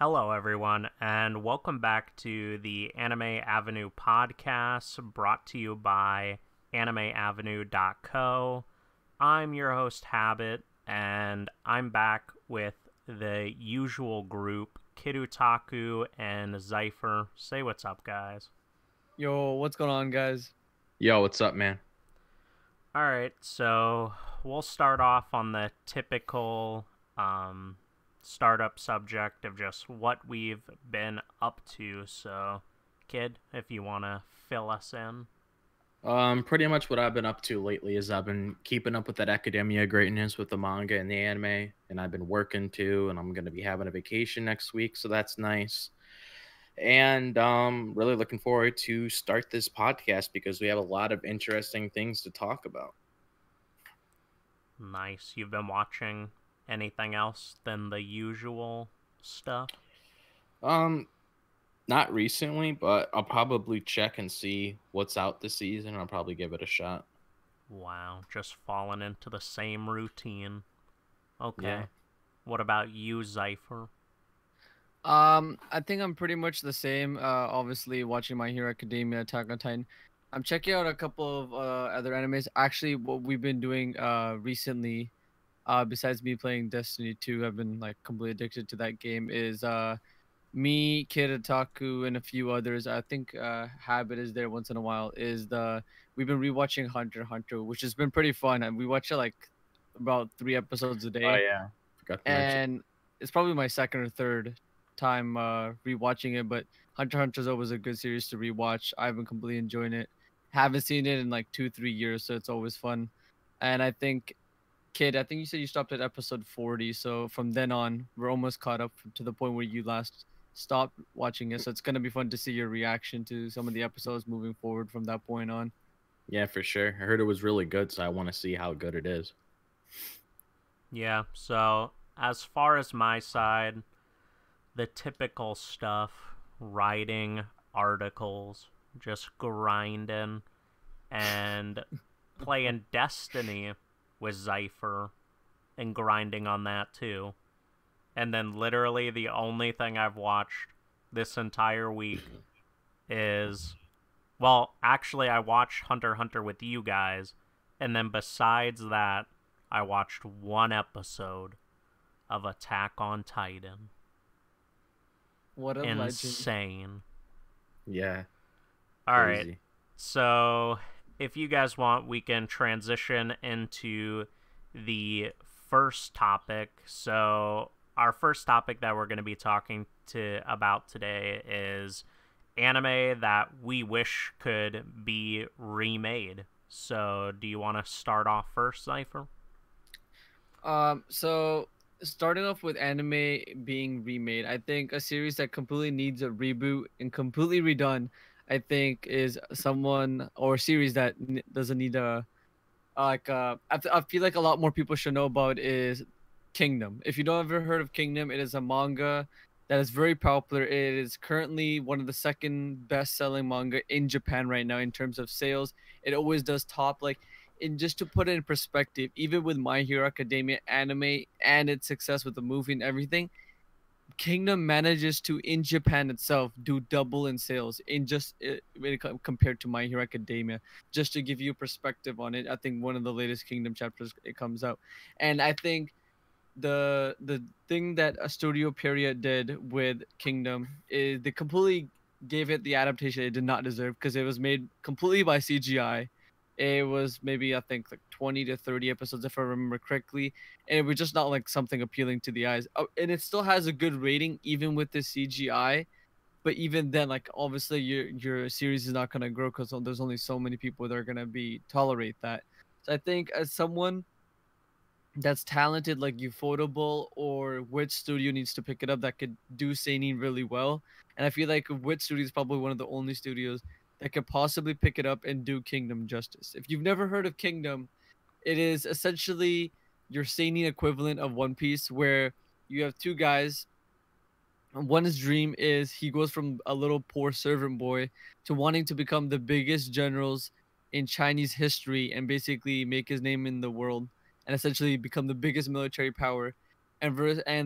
Hello, everyone, and welcome back to the Anime Avenue podcast brought to you by AnimeAvenue.co. I'm your host, Habit, and I'm back with the usual group, Kid Otaku and Zypher. Say what's up, guys. Yo, what's going on, guys? Yo, what's up, man? Alright, so we'll start off on the typical startup subject of just what we've been up to. So, Kid, if you want to fill us in. Pretty much what I've been up to lately is I've been keeping up with that academia greatness with the manga and the anime, and I've been working too, and I'm gonna be having a vacation next week, so that's nice. And really looking forward to start this podcast because we have a lot of interesting things to talk about. Nice. You've been watching anything else than the usual stuff? Um, Not recently, but I'll probably check and see what's out this season. I'll probably give it a shot. Wow, just falling into the same routine. Okay. Yeah. What about you, Zypher? I think I'm pretty much the same. Obviously watching My Hero Academia, Attack on Titan. I'm checking out a couple of other animes. Actually, what we've been doing recently, besides me playing Destiny 2, I've been like completely addicted to that game. Is me, Kid Otaku, and a few others. I think Habit is there once in a while. We've been rewatching Hunter x Hunter, which has been pretty fun, and we watch it like about 3 episodes a Oh day, yeah, forgot to mention. and it's probably my second or third time rewatching it. But Hunter x Hunter is always a good series to rewatch. I've been completely enjoying it. Haven't seen it in like 2-3 years, so it's always fun. And I think, Kid, I think you said you stopped at episode 40. So from then on, we're almost caught up to the point where you last stopped watching it. So it's gonna be fun to see your reaction to some of the episodes moving forward from that point on. Yeah, for sure. I heard it was really good, so I want to see how good it is. Yeah, so as far as my side, the typical stuff, writing articles, just grinding, and playing Destiny with Zypher and grinding on that too. And then literally the only thing I've watched this entire week is, well, actually I watched Hunter x Hunter with you guys, and then besides that, I watched one episode of Attack on Titan. What a legend. Insane. Yeah, All right. crazy. So, if you guys want, we can transition into the first topic. So, our first topic that we're going to be talking to about today is anime that we wish could be remade. So, do you want to start off first, Cypher? So starting off with anime being remade, I think a series that completely needs a reboot and completely redone, I think, is someone or series that doesn't need a I feel like a lot more people should know about is Kingdom. If you don't ever heard of Kingdom, it is a manga that is very popular. It is currently one of the second best selling manga in Japan right now in terms of sales. It always does top, like, and just to put it in perspective, even with My Hero Academia anime and its success with the movie and everything, Kingdom manages to in Japan itself do double in sales in just compared to My Hero Academia. Just to give you perspective on it, I think one of the latest Kingdom chapters it comes out, and I think the thing that a Studio Period did with Kingdom is they completely gave it the adaptation it did not deserve because it was made completely by CGI. It was maybe I think like 20 to 30 episodes if I remember correctly, and it was just not like something appealing to the eyes. Oh, and it still has a good rating even with the CGI, but even then, like obviously your series is not gonna grow because there's only so many people that are gonna be tolerate that. So I think as someone that's talented like Ufotable or Wit Studio needs to pick it up that could do seinen really well. And I feel like Wit Studio is probably one of the only studios that could possibly pick it up and do Kingdom justice. If you've never heard of Kingdom, it is essentially your seinen equivalent of One Piece, where you have two guys. One's dream is he goes from a little poor servant boy to wanting to become the biggest generals in Chinese history and basically make his name in the world and essentially become the biggest military power and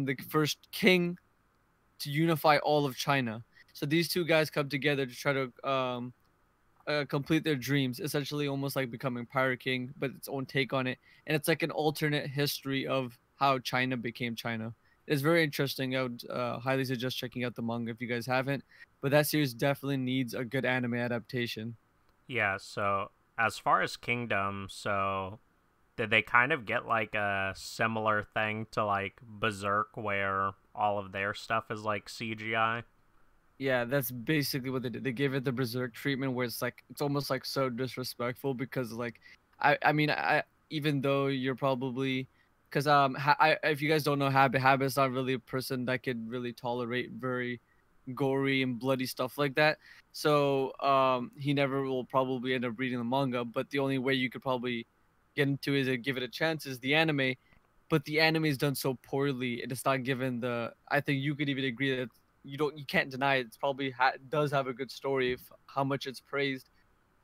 the first king to unify all of China. So these two guys come together to try to complete their dreams, essentially almost like becoming Pirate King, but its own take on it. And it's like an alternate history of how China became China. It's very interesting. I would highly suggest checking out the manga if you guys haven't. But that series definitely needs a good anime adaptation. Yeah, so as far as Kingdom, so did they kind of get like a similar thing to like Berserk where all of their stuff is like CGI? Yeah, that's basically what they did. They gave it the Berserk treatment where it's like it's almost like so disrespectful because like I mean I even though you're probably because if you guys don't know Habit's not really a person that could really tolerate very gory and bloody stuff like that. So he never will probably end up reading the manga, but the only way you could probably get into it is to give it a chance is the anime. But the anime is done so poorly, and it's not given the. I think you could even agree that you can't deny it. It's probably does have a good story if how much it's praised,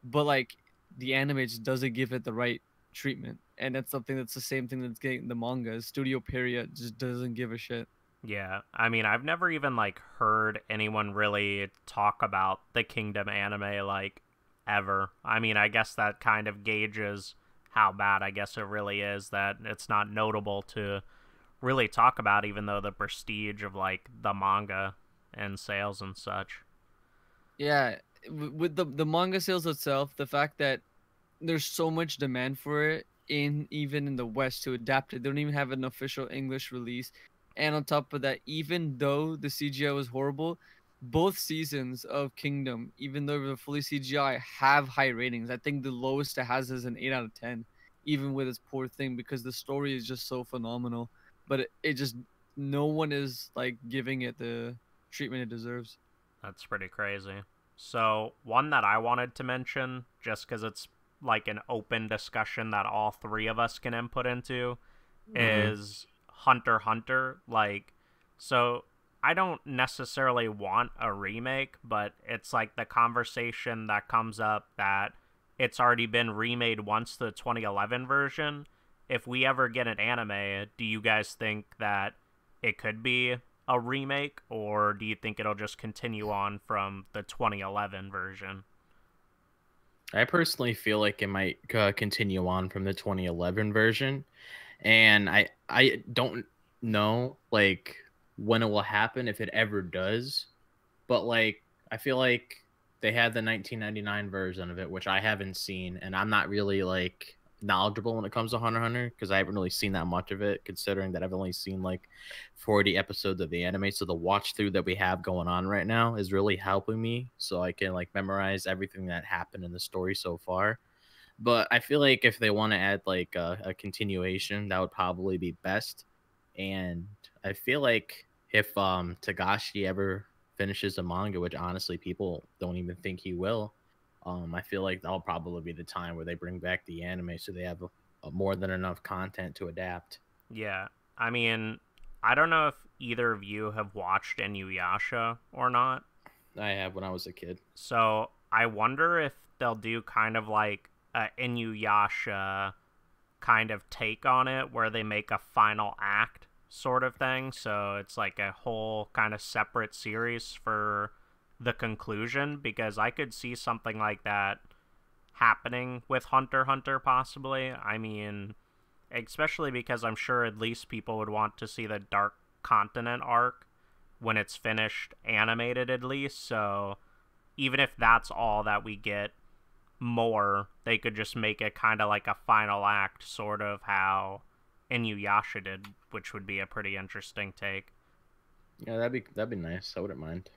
but like the anime just doesn't give it the right treatment, and that's something that's the same thing that's getting the manga. Studio Period just doesn't give a shit. Yeah, I mean, I've never even like heard anyone really talk about the Kingdom anime like ever. I mean, I guess that kind of gauges how bad I guess it really is that it's not notable to really talk about, even though the prestige of like the manga and sales and such. Yeah, with the manga sales itself, the fact that there's so much demand for it in even in the West to adapt it. They don't even have an official English release. And on top of that, even though the CGI was horrible, both seasons of Kingdom, even though they're fully CGI, have high ratings. I think the lowest it has is an 8 out of 10, even with its poor thing, because the story is just so phenomenal. But it just no one is like giving it the treatment it deserves. That's pretty crazy. So, one that I wanted to mention, just because it's like an open discussion that all three of us can input into, is Hunter x Hunter. Like, so I don't necessarily want a remake, but it's like the conversation that comes up that it's already been remade once, the 2011 version. If we ever get an anime, do you guys think that it could be a remake, or do you think it'll just continue on from the 2011 version? I personally feel like it might continue on from the 2011 version, and I don't know like when it will happen if it ever does, but like I feel like they had the 1999 version of it, which I haven't seen, and I'm not really like knowledgeable when it comes to Hunter x Hunter because I haven't really seen that much of it, considering that I've only seen like 40 episodes of the anime. So the watch through that we have going on right now is really helping me, so I can like memorize everything that happened in the story so far. But I feel like if they want to add like a continuation, that would probably be best. And I feel like if Tagashi ever finishes the manga, which honestly people don't even think he will, I feel like that'll probably be the time where they bring back the anime so they have more than enough content to adapt. Yeah, I mean, I don't know if either of you have watched Inuyasha or not. I have when I was a kid. So I wonder if they'll do kind of like a Inuyasha kind of take on it, where they make a final act sort of thing. So it's like a whole kind of separate series for the conclusion, because I could see something like that happening with Hunter x Hunter possibly. I mean, especially because I'm sure at least people would want to see the Dark Continent arc when it's finished animated at least. So even if that's all that we get more, they could just make it kind of like a final act, sort of how Inuyasha did, which would be a pretty interesting take. Yeah, that'd be nice. I wouldn't mind.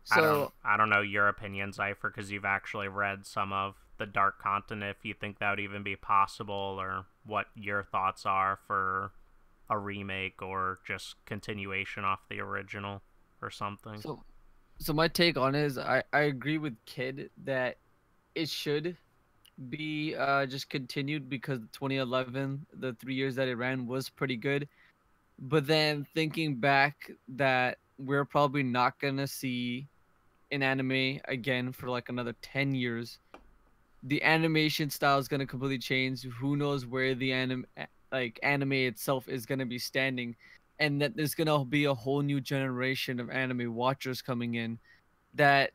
So I don't know your opinion, Zypher, because you've actually read some of the Dark Continent, if you think that would even be possible, or what your thoughts are for a remake or just continuation off the original or something. so my take on it is I agree with Kid that it should be just continued because 2011, the 3 years that it ran was pretty good. But then thinking back that we're probably not gonna see an anime again for like another 10 years. The animation style is gonna completely change. Who knows where the anime itself is gonna be standing. and that there's gonna be a whole new generation of anime watchers coming in, that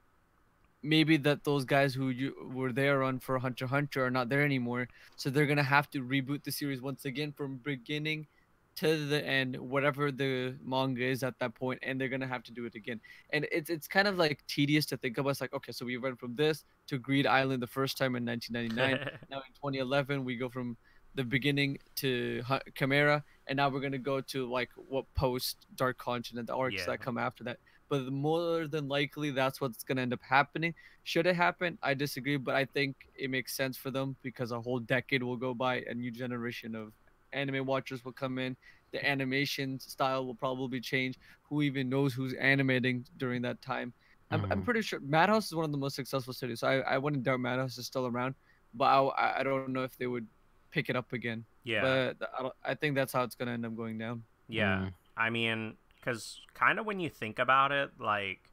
maybe that those guys who you were there on for Hunter x Hunter are not there anymore. So they're gonna have to reboot the series once again from beginning to the end, whatever the manga is at that point, and they're gonna have to do it again. And it's kind of like tedious to think about. It's like, okay, so we went from this to Greed Island the first time in 1999. Now in 2011 we go from the beginning to Chimera, and now we're gonna go to like what post Dark Continent, the arcs Yeah. that come after that. But more than likely that's what's going to end up happening. Should it happen? I disagree, but I think it makes sense for them because a whole decade will go by, a new generation of anime watchers will come in, the animation style will probably change. Who even knows who's animating during that time? I'm Mhm. pretty sure Madhouse is one of the most successful studios, so I wouldn't doubt Madhouse is still around, but I don't know if they would pick it up again. Yeah. But I think that's how it's going to end up going down. Yeah. I mean, because kind of when you think about it, like,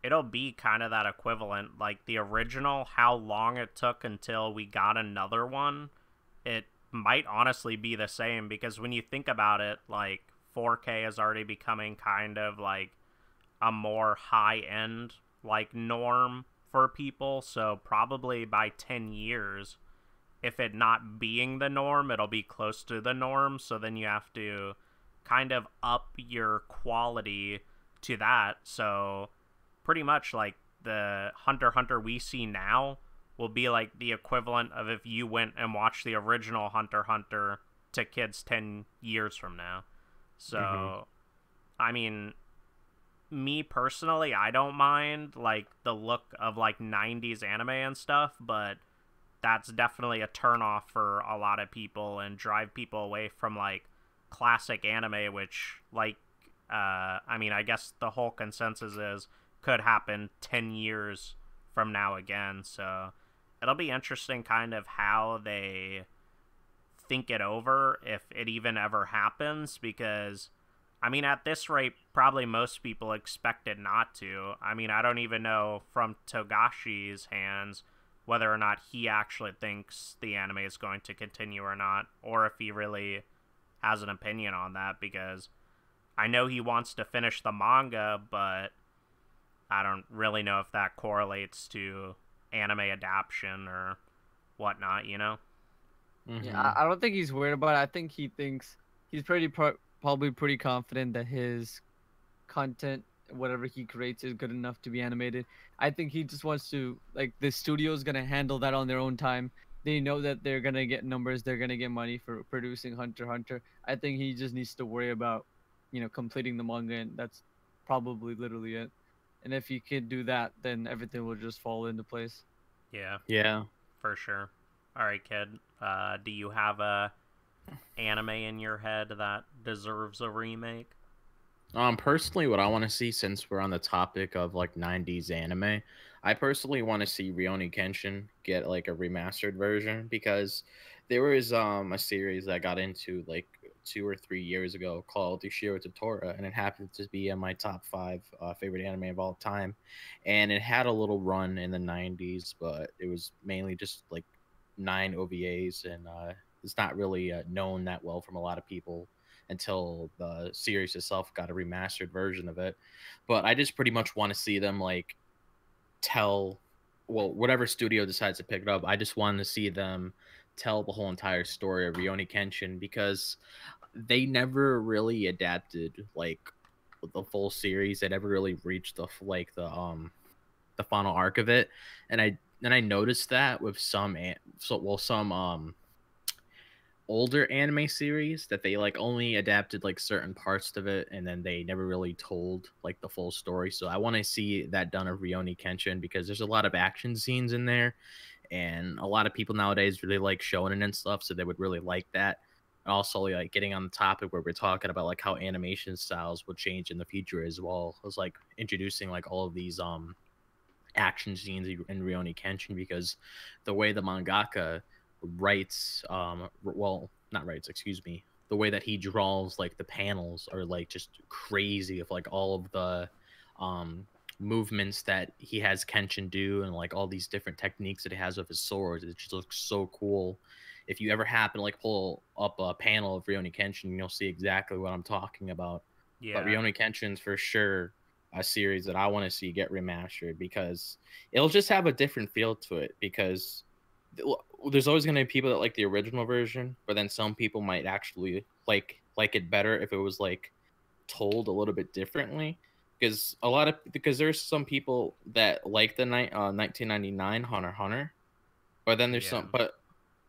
it'll be kind of that equivalent. Like, the original, how long it took until we got another one, it might honestly be the same because when you think about it, like, 4K is already becoming kind of like a more high end, like, norm for people. So, probably by 10 years, if it not being the norm, it'll be close to the norm. So then you have to kind of up your quality to that. So pretty much like the Hunter x Hunter we see now will be like the equivalent of if you went and watched the original Hunter x Hunter to kids 10 years from now. So I mean, me personally, I don't mind like the look of like 90s anime and stuff, but that's definitely a turnoff for a lot of people and drive people away from like classic anime, which like I mean, I guess the whole consensus is could happen 10 years from now again. So it'll be interesting kind of how they think it over if it even ever happens, because I mean, at this rate, probably most people expect it not to. I mean, I don't even know from Togashi's hands whether or not he actually thinks the anime is going to continue or not, or if he really has an opinion on that, because I know he wants to finish the manga, but I don't really know if that correlates to anime adaptation or whatnot, you know? Yeah, I don't think he's worried about it. I think he thinks he's probably pretty confident that his content, whatever he creates, is good enough to be animated. I think he just wants to, like, the studio's gonna handle that on their own time. They know that they're gonna get numbers, they're gonna get money for producing Hunter x Hunter. I think he just needs to worry about, completing the manga, and that's probably literally it. And if he could do that, then everything will just fall into place. Yeah, Yeah. for sure. All right, kid. Do you have a anime in your head that deserves a remake? Personally, what I want to see, since we're on the topic of like 90s anime, I personally want to see Rurouni Kenshin get like a remastered version, because there was a series that I got into like 2 or 3 years ago called Ushiro Totoro, and it happened to be in my top five favorite anime of all time, and it had a little run in the 90s, but it was mainly just like 9 OVAs, and it's not really known that well from a lot of people until the series itself got a remastered version of it. But I just pretty much want to see them like tell, well, whatever studio decides to pick it up, I just want to see them tell the whole entire story of Rurouni Kenshin, because they never really adapted like the full series. They never really reached the final arc of it, and I noticed that with some older anime series, that they like only adapted like certain parts of it, and then they never really told like the full story. So I want to see that done of Rurouni Kenshin, because there's a lot of action scenes in there, and a lot of people nowadays really like shonen and stuff, so they would really like that. And also, like, getting on the topic where we're talking about like how animation styles will change in the future as well, it was like introducing like all of these action scenes in Rurouni Kenshin, because the way the mangaka writes, well, not writes, excuse me, the way that he draws like the panels are like just crazy, of like all of the um movements that he has Kenshin do, and like all these different techniques that he has with his swords. It just looks so cool. If you ever happen to like pull up a panel of Rurouni Kenshin, you'll see exactly what I'm talking about. But Yeah. Rurouni Kenshin's for sure a series that I want to see get remastered because it'll just have a different feel to it. Because there's always going to be people that like the original version, but then some people might actually like it better if it was like told a little bit differently. Because there's some people that like the 1999 Hunter x Hunter, but then there's Yeah.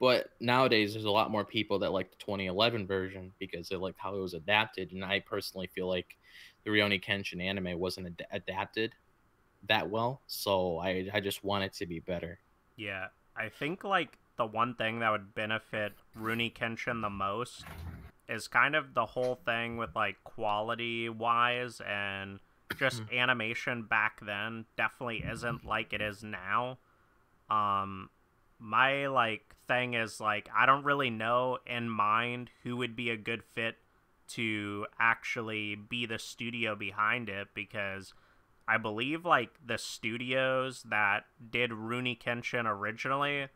but nowadays there's a lot more people that like the 2011 version because they liked how it was adapted. And I personally feel like the Rurouni Kenshin anime wasn't adapted that well, so I just want it to be better. Yeah. I think like the one thing that would benefit Rooney Kenshin the most is kind of the whole thing with like quality wise and just animation back then definitely isn't like it is now. Um my like thing is like I don't really know in mind who would be a good fit to actually be the studio behind it, because I believe like the studios that did Rooney Kenshin originally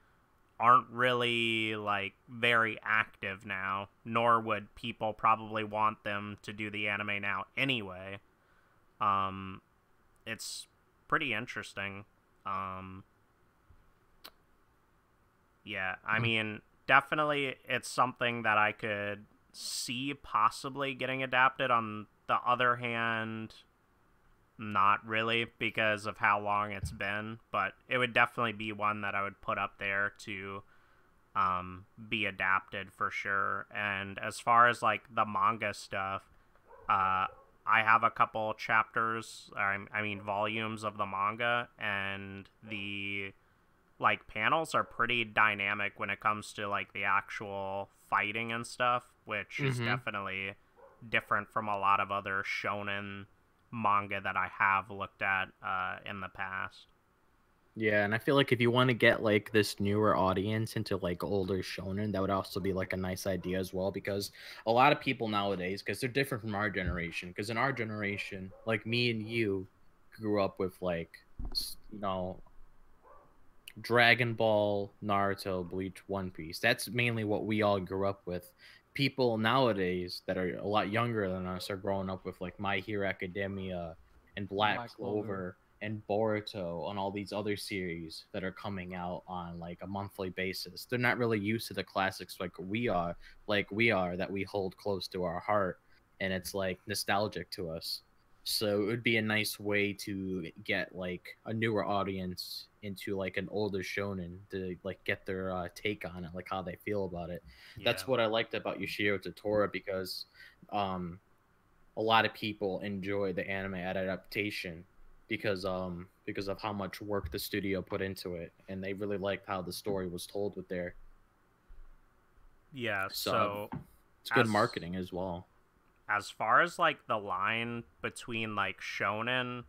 aren't really like very active now, nor would people probably want them to do the anime now anyway. Um it's pretty interesting. Um yeah, I mean, definitely it's something that I could see possibly getting adapted. On the other hand, not really, because of how long it's been, but it would definitely be one that I would put up there to be adapted for sure. And as far as like the manga stuff, I have a couple chapters, I mean volumes of the manga, and the like panels are pretty dynamic when it comes to like the actual fighting and stuff, which is definitely different from a lot of other shonen manga that I have looked at in the past. Yeah, and I feel like if you want to get like this newer audience into like older shonen, that would also be like a nice idea as well. Because a lot of people nowadays, because they're different from our generation. Because in our generation, like me and you, grew up with like, you know, Dragon Ball, Naruto, Bleach, One Piece. That's mainly what we all grew up with. People nowadays that are a lot younger than us are growing up with like My Hero Academia and Black Black Clover. Clover and Boruto and all these other series that are coming out on like a monthly basis. They're not really used to the classics like we are that we hold close to our heart, and it's like nostalgic to us. So it would be a nice way to get like a newer audience into like an older shonen to like get their take on it, like how they feel about it. Yeah. That's what I liked about Yoshio Totoro, because a lot of people enjoy the anime adaptation because of how much work the studio put into it, and they really liked how the story was told with there. Yeah, So so it's good as marketing as well. as far as like the line between like shonen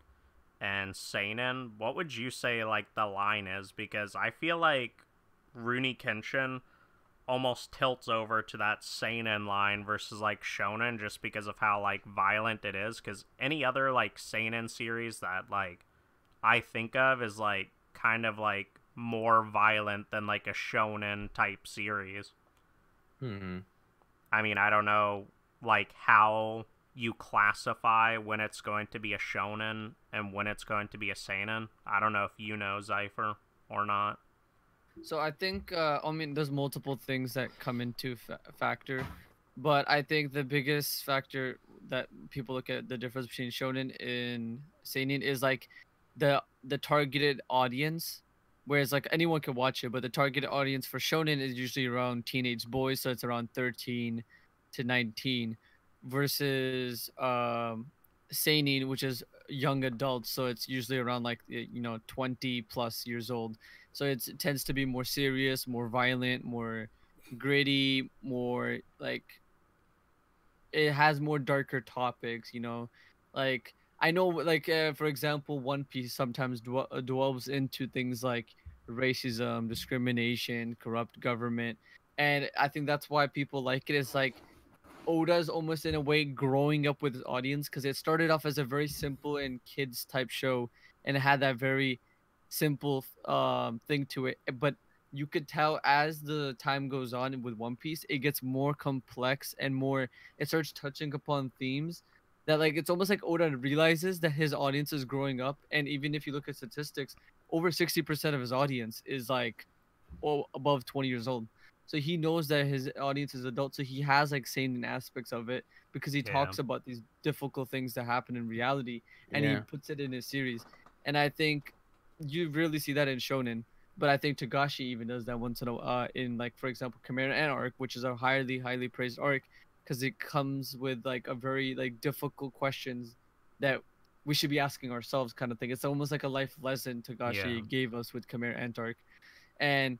and seinen, what would you say like the line is? Because I feel like Rooney Kenshin almost tilts over to that seinen line versus like shonen, just because of how like violent it is. Because any other like seinen series that like I think of is like kind of like more violent than like a shonen type series. Hmm. I mean, I don't know like how you classify when it's going to be a shonen and when it's going to be a seinen. I don't know if you know, Zypher, or not. So I think I mean there's multiple things that come into factor, but I think the biggest factor that people look at the difference between shonen and seinen is like the targeted audience, whereas like anyone can watch it, but the targeted audience for shonen is usually around teenage boys, so it's around 13 to 19, versus seinen, which is young adults, so it's usually around like 20 plus years old. So it tends to be more serious, more violent, more gritty, more like it has more darker topics, like I know, like for example, One Piece sometimes delves into things like racism, discrimination, corrupt government, and I think that's why people like it. It's like Oda's almost in a way growing up with his audience, because it started off as a very simple and kids type show, and it had that very simple thing to it. But you could tell as the time goes on with One Piece, it gets more complex and more. It starts touching upon themes that like it's almost like Oda realizes that his audience is growing up, and even if you look at statistics, over 60% of his audience is like above 20 years old. So he knows that his audience is adult, so he has like seinen aspects of it because he Yeah. talks about these difficult things that happen in reality, and he Yeah. puts it in his series. And I think you really see that in shonen, but I think Togashi even does that once in a in like for example Chimera Ant arc, which is a highly praised arc because it comes with like a very like difficult questions that we should be asking ourselves kind of thing. It's almost like a life lesson Yeah. Togashi gave us with Chimera Ant arc. And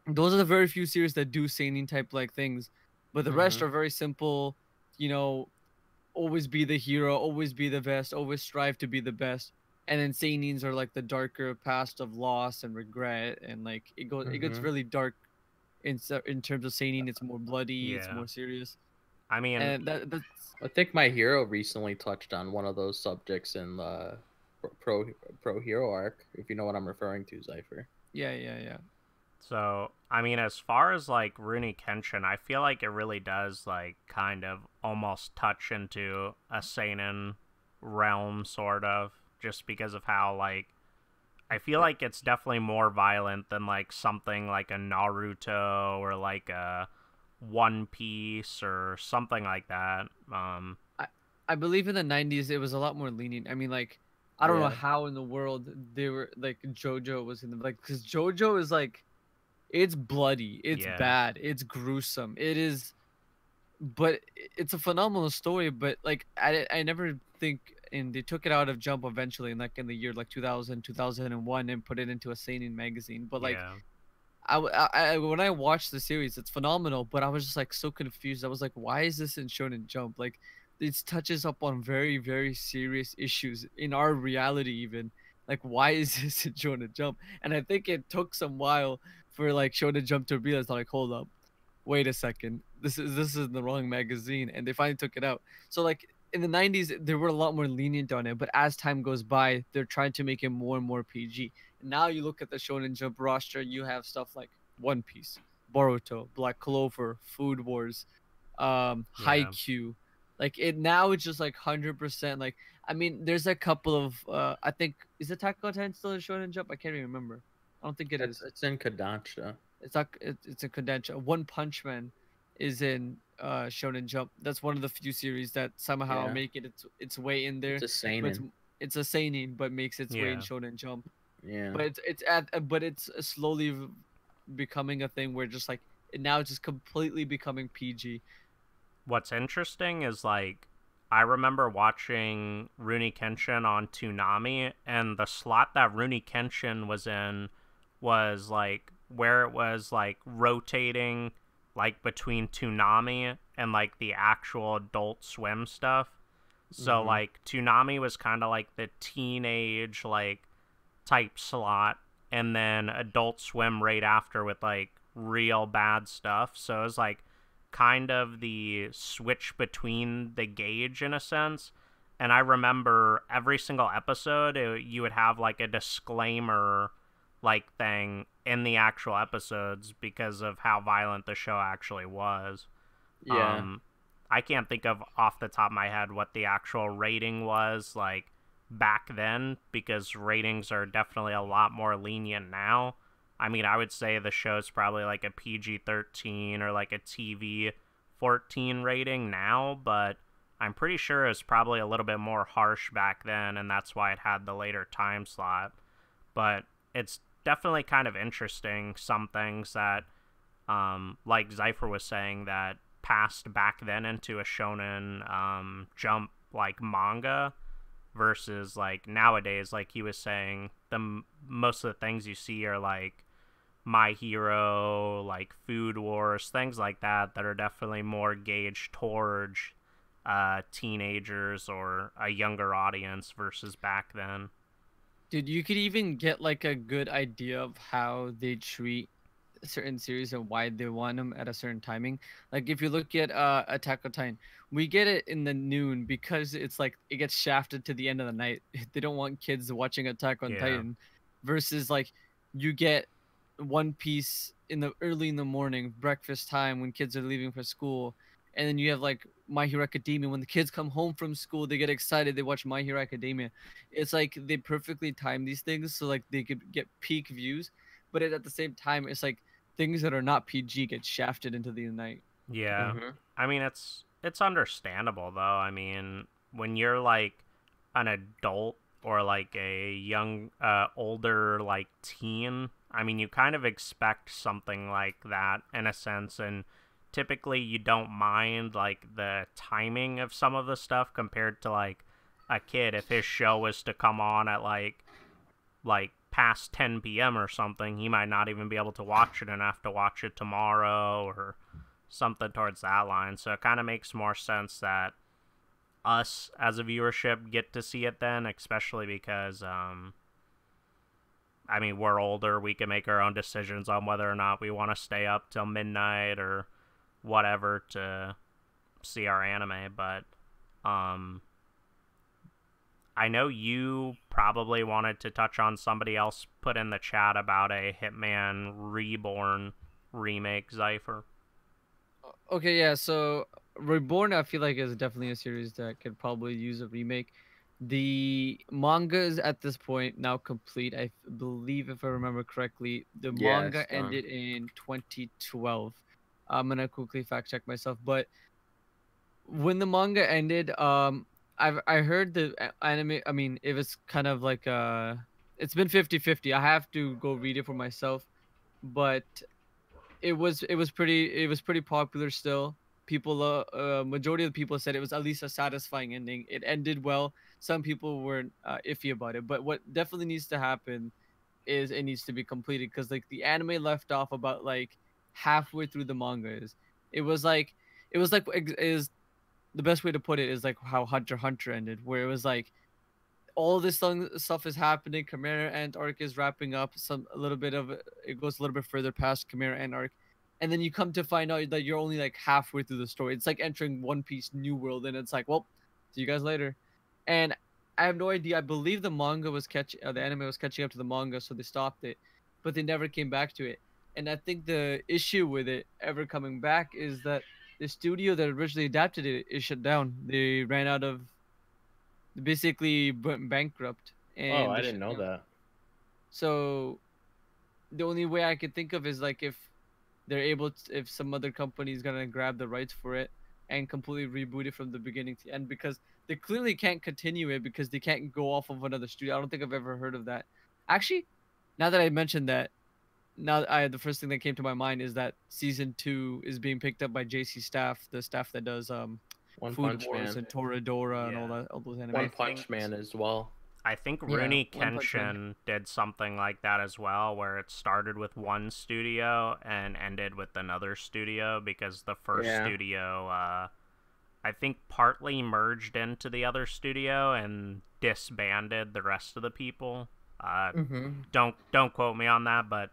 those are the very few series that do seinen type like things, but the rest Mhm. are very simple. You know, always be the hero, always be the best, always strive to be the best. And then seinens are like the darker past of loss and regret, and like it gets Mhm. really dark in terms of seinen. It's more bloody, it's Yeah. more serious, I mean, and that's I think My Hero recently touched on one of those subjects in the pro pro hero arc. If you know what I'm referring to, Zypher. yeah. so I mean, as far as like Rurouni Kenshin, I feel like it really does like kind of almost touch into a seinen realm, sort of, just because of how like I feel like it's definitely more violent than like something like a Naruto or like a One Piece or something like that. I I believe in the 90s it was a lot more lenient. I mean, like I don't know Yeah. how in the world they were like JoJo was in the like because JoJo is like it's bloody, it's Yeah, bad, it's gruesome, it is, but it's a phenomenal story. But like I never think, and they took it out of Jump eventually, in like in the year like 2000 2001, and put it into a seinen magazine. But like yeah, when I watched the series, it's phenomenal. But I was just like so confused. I was like, why is this in Shonen Jump? Like, it touches up on very serious issues in our reality. Even like, why is this in Shonen Jump? And I think it took some while for like Shonen Jump to realize, like, hold up, wait a second, this is the wrong magazine, and they finally took it out. So like in the 90s they were a lot more lenient on it, but as time goes by they're trying to make it more and more PG. And now you look at the Shonen Jump roster, you have stuff like One Piece, Boruto, Black Clover, Food Wars, yeah. Haikyuu. Like it now it's just like 100% like, I mean there's a couple of I think, is Attack on Titan still in Shonen Jump? I can't even remember. I don't think it is. It's in Kodansha. It's not. It's a condenser. One Punch Man is in Shonen Jump. That's one of the few series that somehow Yeah. make it its way in there. It's a But seinen. it's a seinen, but makes its way in Yeah. Shonen Jump. Yeah. But it's slowly becoming a thing where just like now it's just completely becoming PG. What's interesting is like I remember watching Rurouni Kenshin on Toonami, and the slot that Rurouni Kenshin was in was like where it was like rotating like between Toonami and like the actual Adult Swim stuff. So Mhm. like Toonami was kind of like the teenage like type slot, and then Adult Swim right after with like real bad stuff. So it was like kind of the switch between the gauge in a sense. And I remember every single episode you would have like a disclaimer like thing in the actual episodes because of how violent the show actually was. Yeah. um I can't think of off the top of my head what the actual rating was like back then, because ratings are definitely a lot more lenient now. I mean, I would say the show's probably like a PG-13 or like a TV 14 rating now, but I'm pretty sure it's probably a little bit more harsh back then, and that's why it had the later time slot. But it's definitely kind of interesting, some things that, like Zypher was saying, that passed back then into a shonen Jump like manga versus like nowadays, like he was saying, most of the things you see are like My Hero, like Food Wars, things like that are definitely more gauged towards teenagers or a younger audience versus back then. Dude, you could even get like a good idea of how they treat certain series and why they want them at a certain timing. Like if you look at Attack on Titan, we get it in the noon because it's like it gets shafted to the end of the night. They don't want kids watching Attack on Yeah. Titan, versus like you get One Piece in the early in the morning, breakfast time when kids are leaving for school, And then you have like My Hero Academia. When the kids come home from school, they get excited. They watch My Hero Academia. It's like they perfectly time these things so like they could get peak views, but at the same time, it's like things that are not PG get shafted into the night. Yeah. Mhm. I mean, it's understandable though. I mean, when you're like an adult or like a young older like teen, I mean, you kind of expect something like that in a sense, and typically you don't mind like the timing of some of the stuff compared to like a kid if his show was to come on at like past 10 p.m. or something, he might not even be able to watch it and have to watch it tomorrow or something towards that line. So it kind of makes more sense that us as a viewership get to see it then, especially because I mean, we're older, we can make our own decisions on whether or not we want to stay up till midnight or whatever to see our anime. But I know you probably wanted to touch on somebody else put in the chat about a Hitman Reborn remake, Zypher. Okay, yeah. So Reborn, I feel like is definitely a series that could probably use a remake. The manga is at this point now complete. I believe, if I remember correctly, the Yeah, it's manga done. ended in 2012. I'm gonna quickly fact check myself, but when the manga ended, I heard the anime. I mean, it was kind of like it's been 50-50. I have to go read it for myself, but it was pretty popular still. People majority of the people said it was at least a satisfying ending. It ended well. Some people were iffy about it, but what definitely needs to happen is it needs to be completed because like the anime left off about like halfway through the manga. It was like is the best way to put it is like how Hunter x Hunter ended, where it was like all this stuff is happening. Chimera Ant arc is wrapping up. A little bit of it goes a little bit further past Chimera Ant arc, and then you come to find out that you're only like halfway through the story. It's like entering One Piece New World, and it's like, well, see you guys later. And I have no idea. I believe the anime was catching up to the manga, so they stopped it, but they never came back to it. And I think the issue with it ever coming back is that the studio that originally adapted it is shut down. They ran out of basically went bankrupt Oh, and I they didn't shut know down. that. So the only way I could think of is like if they're able to, if some other company is gonna grab the rights for it and completely reboot it from the beginning to end because they clearly can't continue it because they can't go off of another studio. I don't think I've ever heard of that. Actually, now that I mentioned that, the first thing that came to my mind is that season 2 is being picked up by JC Staff, the staff that does One Food Punch Wars Man. and Toradora and Yeah. all those One anime. Punch Man as well. I think Yeah, Rooney One Punch Man. Kenshin did something like that as well, where it started with one studio and ended with another studio because the first Yeah. studio, I think, partly merged into the other studio and disbanded the rest of the people. Mm-hmm. Don't quote me on that, but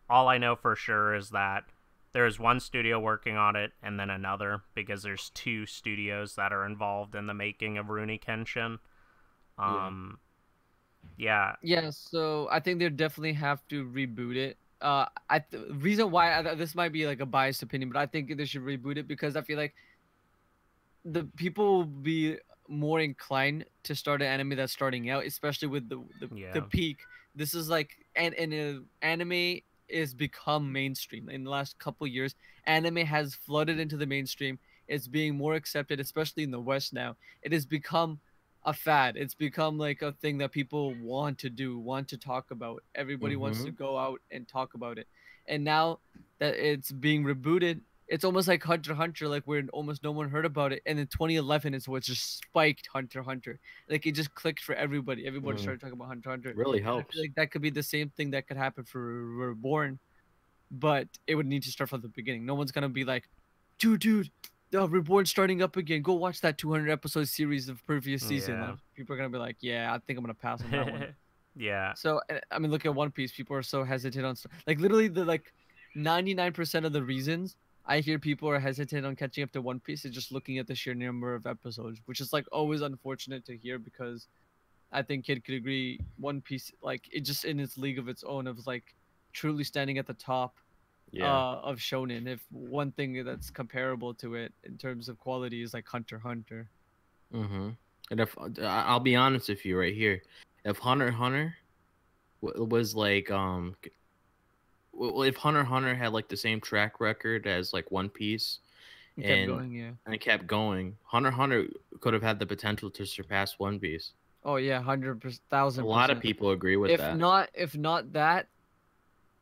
all I know for sure is that there's one studio working on it and then another because there's two studios that are involved in the making of Rooney Kenshin. Yeah. Yeah, so I think they definitely have to reboot it. Reason why this might be like a biased opinion, but I think they should reboot it because I feel like the people will be more inclined to start an anime that's starting out, especially with the Yeah. peak. This is like anime is become mainstream in the last couple years. Anime has flooded into the mainstream. It's being more accepted, especially in the West now. It has become a fad. It's become like a thing that people want to do, want to talk about. Everybody wants to Mm-hmm. go out and talk about it. And now that it's being rebooted, it's almost like Hunter x Hunter, like where almost no one heard about it. And in 2011 is what just spiked Hunter x Hunter. Like it just clicked for everybody. Everybody started talking about Hunter x Hunter. Really And I helps. feel like that could be the same thing that could happen for Reborn, but it would need to start from the beginning. No one's gonna be like, dude, the Reborn starting up again. Go watch that 200 episode series of previous season. Yeah. Like, people are gonna be like, yeah, I think I'm gonna pass on that one. Yeah. So I mean, look at One Piece. People are so hesitant on like literally the like 99% of the reasons I hear people are hesitant on catching up to One Piece is just looking at the sheer number of episodes, which is like always unfortunate to hear because I think Kid could agree One Piece like it just in its league of its own of like truly standing at the top Yeah. of shonen. If one thing that's comparable to it in terms of quality is like Hunter x Hunter. Mm-hmm. And if I'll be honest with you right here, if Hunter x Hunter was like if Hunter x Hunter had like the same track record as like One Piece It kept and going, yeah. and it kept going, Hunter x Hunter could have had the potential to surpass One Piece. Oh yeah, A lot of 100,000%. people agree with If that. not that,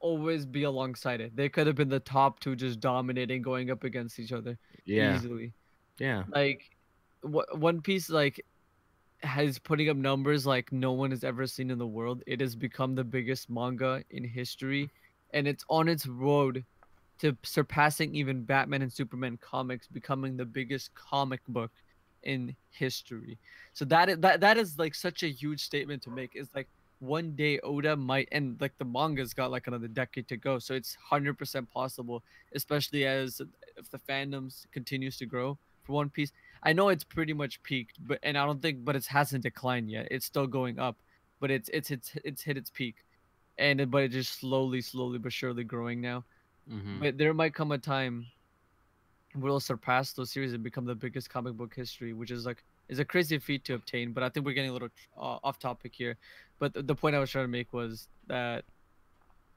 always be alongside it. They could have been the top two, just dominating, going up against each other Yeah. easily. Yeah. Like, One Piece like has putting up numbers like no one has ever seen in the world. It has become the biggest manga in history, and it's on its road to surpassing even Batman and Superman comics, becoming the biggest comic book in history. So that is like such a huge statement to make. It's like one day Oda might, and like the manga's got like another decade to go, so it's 100% possible, especially as if the fandoms continues to grow for One Piece. I know it's pretty much peaked, but and I don't think, but it hasn't declined yet. It's still going up, but it's hit its peak, but it's just slowly but surely growing now. Mm-hmm. But there might come a time where it'll surpass those series and become the biggest comic book history, which is a crazy feat to obtain. But I think we're getting a little off topic here. But the point I was trying to make was that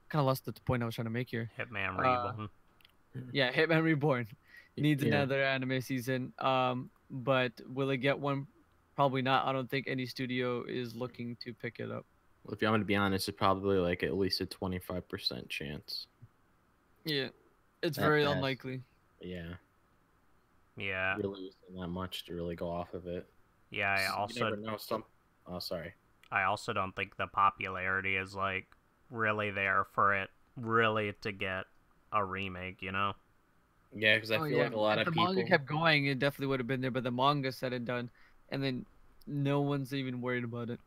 kind of lost the point I was trying to make here. Hitman Uh, Reborn. yeah, Hitman Reborn needs Yeah. another anime season. But will it get one? Probably not. I don't think any studio is looking to pick it up. Well, if I'm gonna be honest, it's probably like at least a 25% chance. Yeah, it's At very best. unlikely. Yeah. Yeah. Really isn't that much to really go off of it. Yeah, I You also never know. Oh, sorry. I also don't think the popularity is like really there for it really to get a remake, you know? Yeah, because I Oh feel yeah, like a lot if of the manga people. kept going, it definitely would have been there. But the manga said and done, and then no one's even worried about it.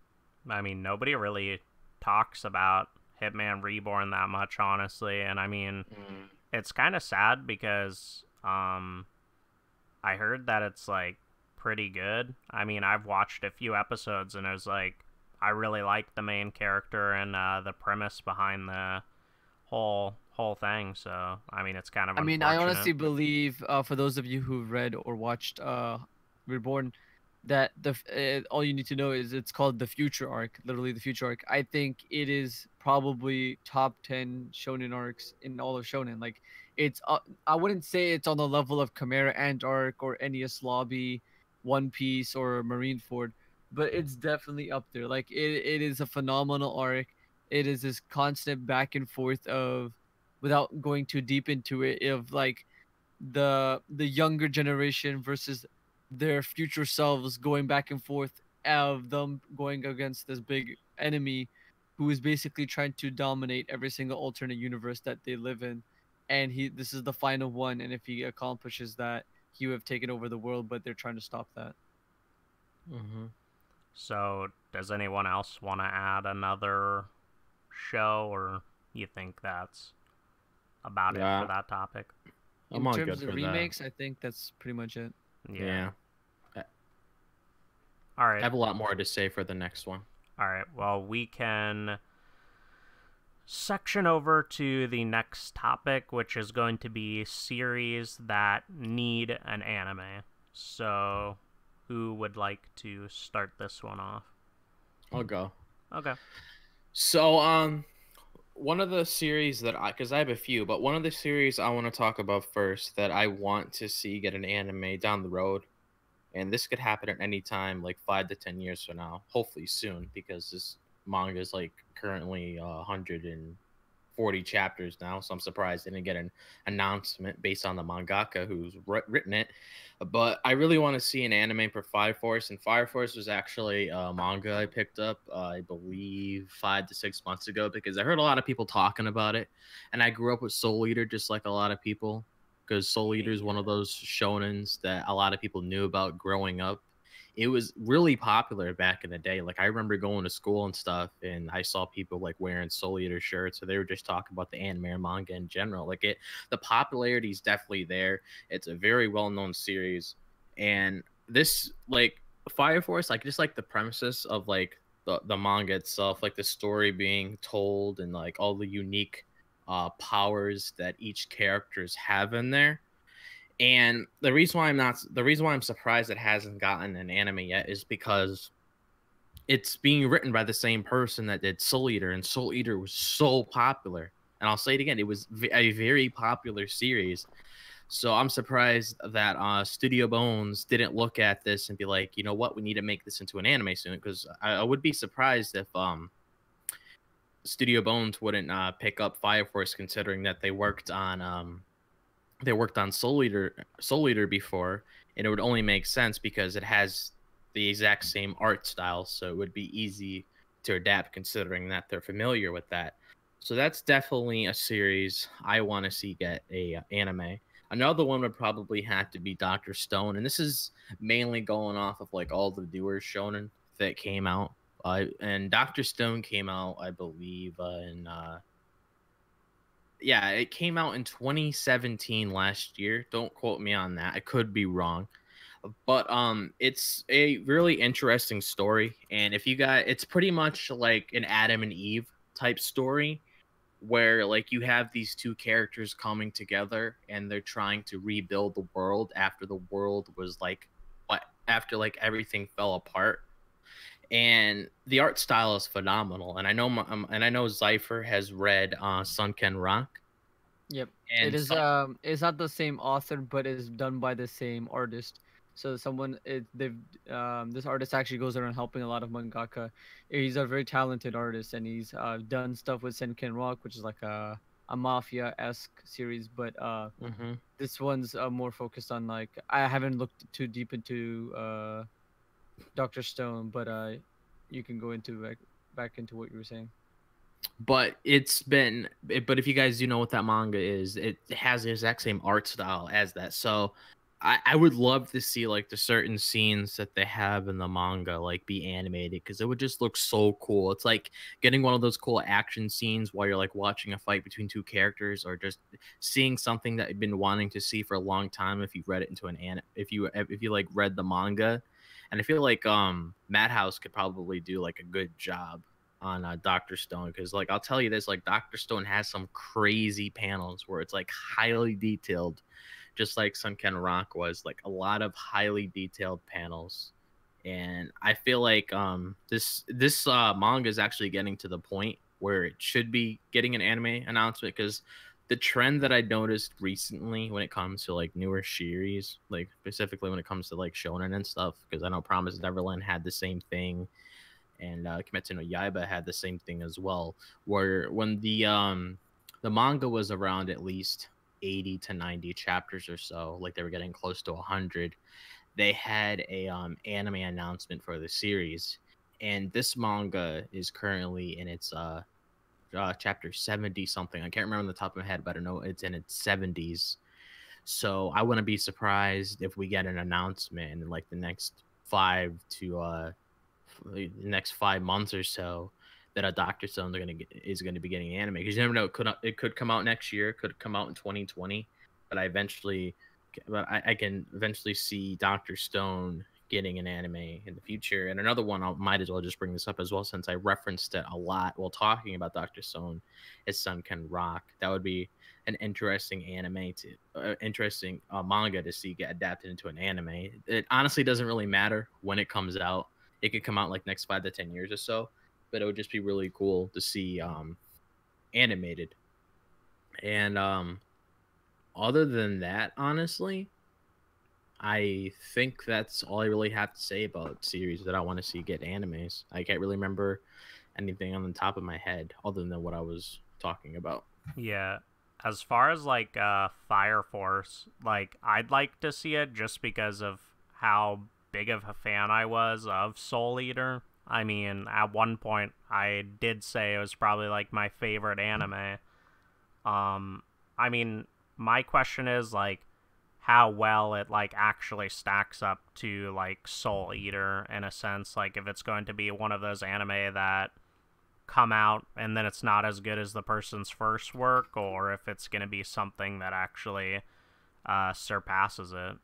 I mean, nobody really talks about Hitman Reborn that much, honestly, and I mean, Mm, it's kind of sad because I heard that it's like pretty good. I mean, I've watched a few episodes and it was like I really like the main character and the premise behind the whole thing. So I mean, it's kind of I mean, I unfortunate. honestly believe, for those of you who've read or watched Reborn, that all you need to know is it's called the Future Arc, literally the Future Arc. I think it is probably top 10 shonen arcs in all of shonen. Like it's I wouldn't say it's on the level of Chimera Ant arc or Enies Lobby, One Piece or Marineford, but it's definitely up there. Like it is a phenomenal arc. It is this constant back and forth of, without going too deep into it, of like the younger generation versus their future selves going back and forth, of them going against this big enemy who is basically trying to dominate every single alternate universe that they live in. And this is the final one, and if he accomplishes that, he would have taken over the world, but they're trying to stop that. mm-hmm. So, does anyone else want to add another show, or you think that's about it Yeah. for that topic? I'm In all terms good of for remakes, I think that's pretty much it. that. Yeah. All I right. have a lot more to say for the next one. All right. Well, we can section over to the next topic, which is going to be series that need an anime. So, who would like to start this one off? I'll go. Okay. So, one of the series that because I have a few, but one of the series I want to talk about first that I want to see get an anime down the road, and this could happen at any time, like 5 to 10 years from now, hopefully soon, because this manga is like currently 140 chapters now, so I'm surprised they didn't get an announcement based on the mangaka who's written it. But I really want to see an anime for Fire Force, and Fire Force was actually a manga I picked up, I believe 5 to 6 months ago, because I heard a lot of people talking about it, and I grew up with Soul Eater just like a lot of people, because Soul Eater is one of those shonens that a lot of people knew about growing up. It was really popular back in the day. Like I remember going to school and stuff, and I saw people like wearing Soul Eater shirts, so they were just talking about the anime or manga in general. The popularity is definitely there. It's a very well known series, and this like Fire Force, like just like the premises of like the manga itself, like the story being told and like all the unique powers that each characters have in there. And the reason why I'm surprised it hasn't gotten an anime yet is because it's being written by the same person that did Soul Eater, and Soul Eater was so popular. And I'll say it again, it was a very popular series. So I'm surprised that Studio Bones didn't look at this and be like, you know what, we need to make this into an anime soon. Because I would be surprised if Studio Bones wouldn't pick up Fire Force, considering that they worked on Soul Eater before, and it would only make sense because it has the exact same art style, so it would be easy to adapt considering that they're familiar with that. So that's definitely a series I want to see get a anime. Another one would probably have to be Doctor Stone, and this is mainly going off of like all the newer shonen that came out. And Doctor Stone came out, I believe, in yeah, it came out in 2017 last year. Don't quote me on that. I could be wrong. But it's a really interesting story, and if you got, it's pretty much like an Adam and Eve type story where like you have these two characters coming together and they're trying to rebuild the world after the world was like what after like everything fell apart. And the art style is phenomenal, and I know Zypher has read Sunken Rock. Yep. It And is it's not the same author, but it's done by the same artist. So someone they've this artist actually goes around helping a lot of mangaka. He's a very talented artist, and he's done stuff with Senken Rock, which is like a mafia-esque series, but Mhm. this one's more focused on like I haven't looked too deep into Dr. Stone, but you can go into back into what you were saying. But but if you guys do know what that manga is, it has the exact same art style as that. So I would love to see like the certain scenes that they have in the manga like be animated, because it would just look so cool. It's like getting one of those cool action scenes while you're like watching a fight between two characters, or just seeing something that you've been wanting to see for a long time if you've read it into an if you like read the manga. And I feel like Madhouse could probably do like a good job on Doctor Stone, because like I'll tell you this, like Doctor Stone has some crazy panels where it's like highly detailed, just like Sunken Rock was, like a lot of highly detailed panels. And I feel like this manga is actually getting to the point where it should be getting an anime announcement, because the trend that I noticed recently when it comes to like newer series, like specifically when it comes to like shonen and stuff, because I know Promise Neverland had the same thing, and Kimetsu no Yaiba had the same thing as well. Where when the manga was around at least 80 to 90 chapters or so, like they were getting close to 100, they had a anime announcement for the series, and this manga is currently in its chapter 70 something. I can't remember on the top of my head, but I know it's in its 70s. So I wouldn't be surprised if we get an announcement in like the next 5 months or so that a Doctor Stone is gonna be getting anime, because you never know, it could come out next year, it could come out in 2020, but I can eventually see Doctor Stone getting an anime in the future. And another one, I might as well just bring this up as well, since I referenced it a lot while talking about Doctor Stone, is Sunken Rock. That would be an interesting interesting manga to see get adapted into an anime. It honestly doesn't really matter when it comes out. It could come out like next 5 to 10 years or so, but it would just be really cool to see animated. And other than that, honestly, I think that's all I really have to say about series that I want to see get animes. I can't really remember anything on the top of my head other than what I was talking about. Yeah. As far as like Fire Force, like I'd like to see it just because of how big of a fan I was of Soul Eater. I mean, at one point I did say it was probably like my favorite anime. I mean, my question is like how well it like actually stacks up to like Soul Eater in a sense, like if it's going to be one of those anime that come out and then it's not as good as the person's first work, or if it's going to be something that actually surpasses it.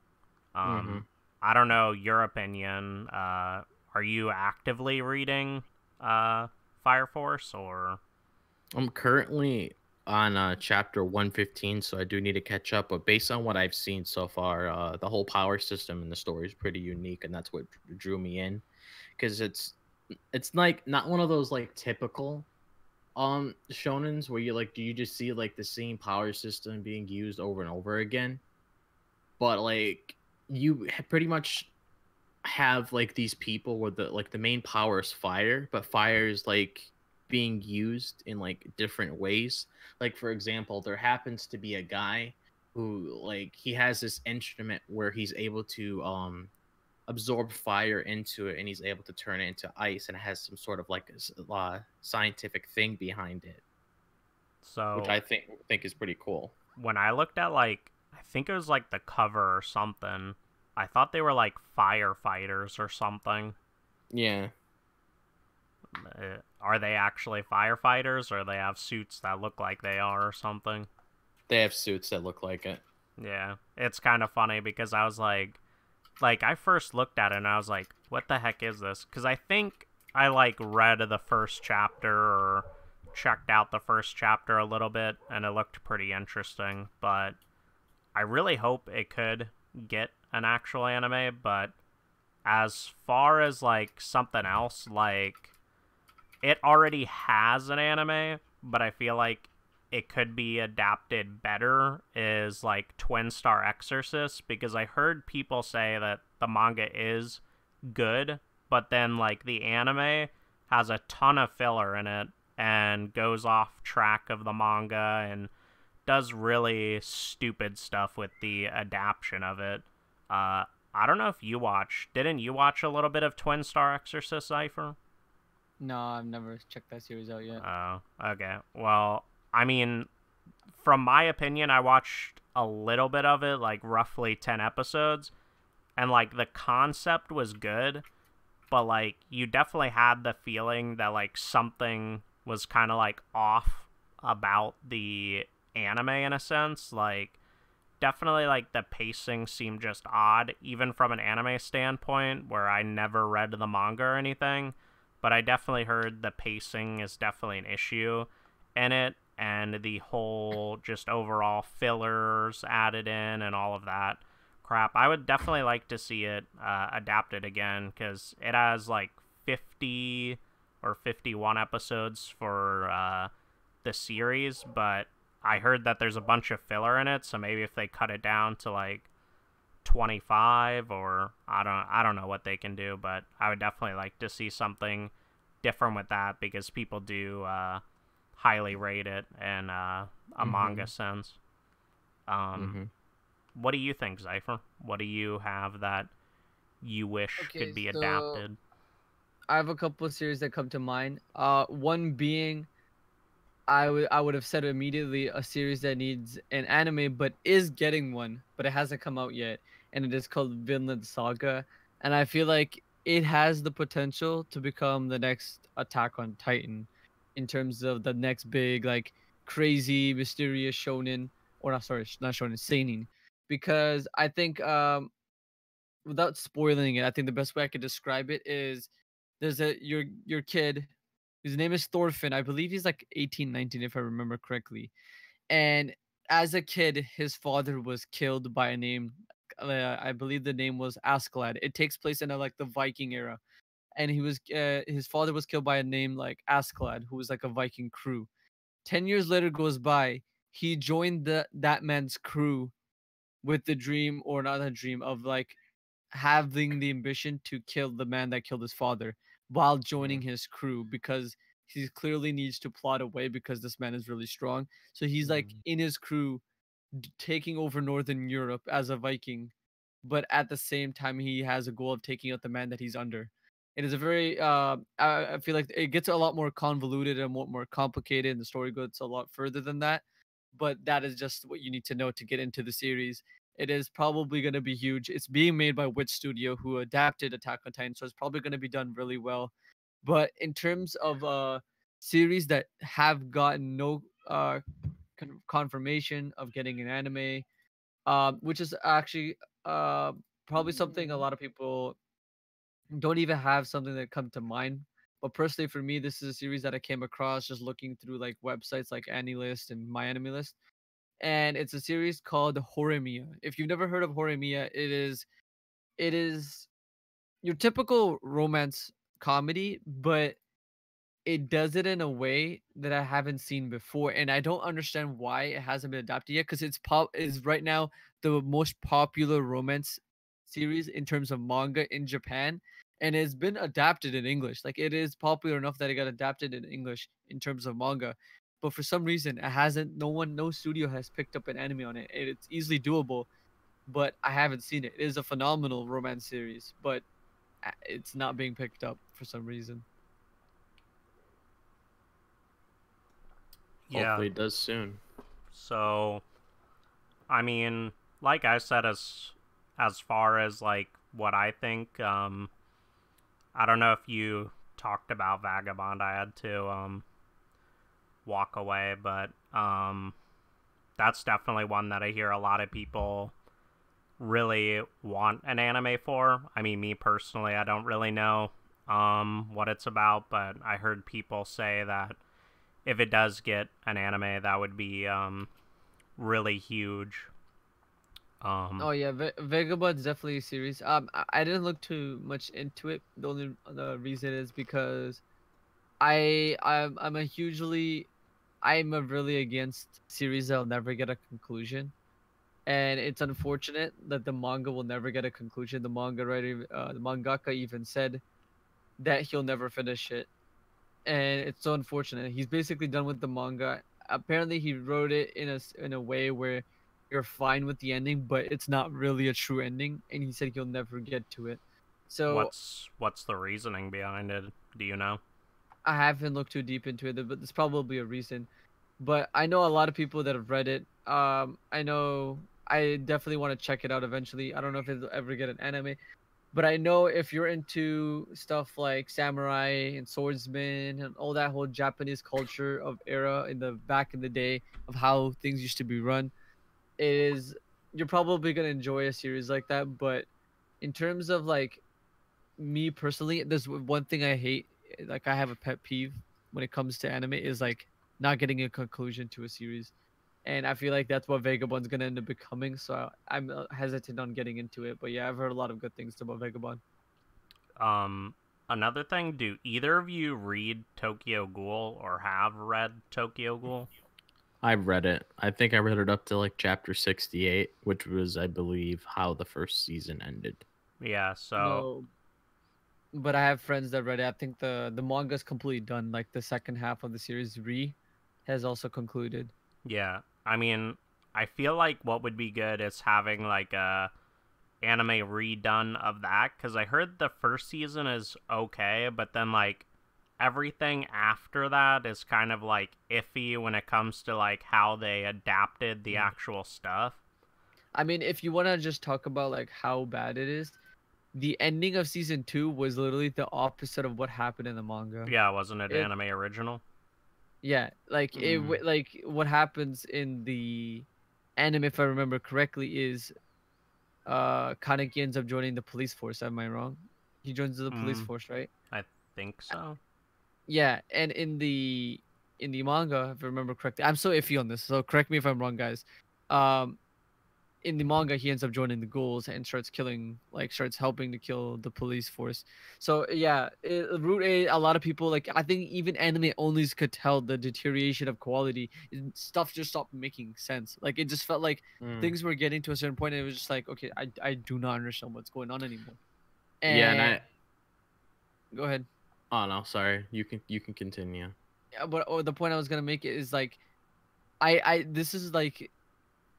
Mm-hmm. I don't know your opinion. Are you actively reading Fire Force, or? I'm currently on chapter 115, so I do need to catch up. But based on what I've seen so far, the whole power system in the story is pretty unique, and that's what drew me in, because it's like not one of those like typical shonens where you like do you just see like the same power system being used over and over again, but like pretty much have like these people where the main power is fire, but fire is like being used in like different ways. Like for example, there happens to be a guy who like he has this instrument where he's able to absorb fire into it, and he's able to turn it into ice, and it has some sort of like scientific thing behind it, which So I think is pretty cool. when I looked at like, I think it was like the cover or something, I thought they were like firefighters or something. Yeah, Are they actually firefighters, or they have suits that look like they are or something? they have suits that look like it. Yeah, it's kind of funny because I was like I first looked at it and I was like, what the heck is this? Because I think I like read the first chapter or checked out the first chapter a little bit and it looked pretty interesting, but I really hope it could get an actual anime. But as far as like something else, like it already has an anime, but I feel like it could be adapted better is like Twin Star Exorcist, because I heard people say that the manga is good, but then like the anime has a ton of filler in it and goes off track of the manga and does really stupid stuff with the adaptation of it. I don't know if you watched. Didn't you watch a little bit of Twin Star Exorcist, Zypher? No, I've never checked that series out yet. Oh, okay. Well, I mean, from my opinion, I watched a little bit of it, like roughly 10 episodes, and like the concept was good, but like you definitely had the feeling that like something was kind of like off about the anime in a sense. Like, definitely like the pacing seemed just odd, even from an anime standpoint, where I never read the manga or anything. But I definitely heard the pacing is definitely an issue in it, and the whole just overall fillers added in and all of that crap. I would definitely like to see it adapted again, because it has like 50 or 51 episodes for the series, but I heard that there's a bunch of filler in it, so maybe if they cut it down to like 25, or I don't know what they can do, but I would definitely like to see something different with that, because people do highly rate it in a manga sense. What do you think, Zypher? What do you have that you wish could be adapted? I have a couple of series that come to mind. One being I would have said immediately a series that needs an anime but is getting one, but it hasn't come out yet, and it is called Vinland Saga. And I feel like it has the potential to become the next Attack on Titan in terms of the next big like crazy mysterious shonen, or not, sorry, not shonen, seinen, because I think without spoiling it, I think the best way I could describe it is there's a your kid. His name is Thorfinn. I believe he's like 18, 19, if I remember correctly. And as a kid, his father was killed by a name. I believe the name was Askeladd. It takes place in like the Viking era, and his father was killed by a name like Askeladd, who was like a Viking crew. 10 years later goes by. He joined that man's crew with the dream, or not a dream, of like having the ambition to kill the man that killed his father while joining his crew, because he clearly needs to plot away because this man is really strong. So he's like in his crew taking over Northern Europe as a Viking, but at the same time he has a goal of taking out the man that he's under. It is a very I feel like it gets a lot more convoluted and more complicated, and the story goes a lot further than that. But that is just what you need to know to get into the series. It is probably going to be huge. It's being made by Witch Studio, who adapted Attack on Titan, so it's probably going to be done really well. But in terms of series that have gotten no confirmation of getting an anime, which is actually uh, probably something a lot of people don't even have something that come to mind. But personally, for me, this is a series that I came across just looking through like websites like AniList and My Anime List, and it's a series called Horimiya. If you've never heard of Horimiya, it is your typical romance comedy, but it does it in a way that I haven't seen before, and I don't understand why it hasn't been adapted yet. Because it's pop is right now the most popular romance series in terms of manga in Japan, and it's been adapted in English. Like it is popular enough that it got adapted in English in terms of manga, but for some reason it hasn't. No studio has picked up an anime on it. It's easily doable, but I haven't seen it. It is a phenomenal romance series, but it's not being picked up for some reason. Yeah. Hopefully it does soon. So, I mean, like I said, as far as like what I think, I don't know if you talked about Vagabond. I had to walk away, but that's definitely one that I hear a lot of people really want an anime for. I mean, me personally, I don't really know what it's about, but I heard people say that if it does get an anime, that would be really huge. Oh yeah, Vagabond's definitely a series. I didn't look too much into it. The only the reason is because I'm a hugely I'm a really against series that'll never get a conclusion, and it's unfortunate that the manga will never get a conclusion. The manga writer, the mangaka even said that he'll never finish it, and it's so unfortunate. He's basically done with the manga. Apparently, he wrote it in a way where you're fine with the ending, but it's not really a true ending, and he said he'll never get to it. So What's the reasoning behind it? Do you know? I haven't looked too deep into it, but there's probably a reason. But I know a lot of people that have read it. I know I definitely want to check it out eventually. I don't know if it'll ever get an anime, but I know if you're into stuff like samurai and swordsmen and all that whole Japanese culture of era in the back in the day of how things used to be run, it is you're probably gonna enjoy a series like that. But in terms of like me personally, there's one thing I hate. Like I have a pet peeve when it comes to anime is like not getting a conclusion to a series, and I feel like that's what Vagabond's gonna end up becoming. So I'm hesitant on getting into it. But yeah, I've heard a lot of good things about Vagabond. Um, Another thing, do either of you read Tokyo Ghoul or have read Tokyo Ghoul? I've read it. I think I read it up to like chapter 68, which was, I believe, how the first season ended. Yeah, so No, but I have friends that read it. I think the manga's completely done. Like the second half of the series, has also concluded. yeah, I mean, I feel like what would be good is having like a anime redone of that, because I heard the first season is okay, but then like everything after that is kind of like iffy when it comes to like how they adapted the actual stuff. I mean, if you want to just talk about like how bad it is, the ending of season 2 was literally the opposite of what happened in the manga. Yeah, wasn't it It anime original? Yeah, like Mm. like what happens in the anime, if I remember correctly, is Kaneki ends up joining the police force. Am I wrong? He joins the police Mm, force, right? I think so. Yeah, and in the manga, if I remember correctly, I'm so iffy on this, so correct me if I'm wrong, guys. Um, in the manga, he ends up joining the ghouls and starts helping to kill the police force. So yeah, Route A, a lot of people like. I think even anime onlys could tell the deterioration of quality. Stuff just stopped making sense. Like it just felt like Mm. things were getting to a certain point, and it was just like, okay, I do not understand what's going on anymore. Yeah, and And go ahead. oh no, sorry. You can continue. Yeah, but the point I was gonna make is like, I this is like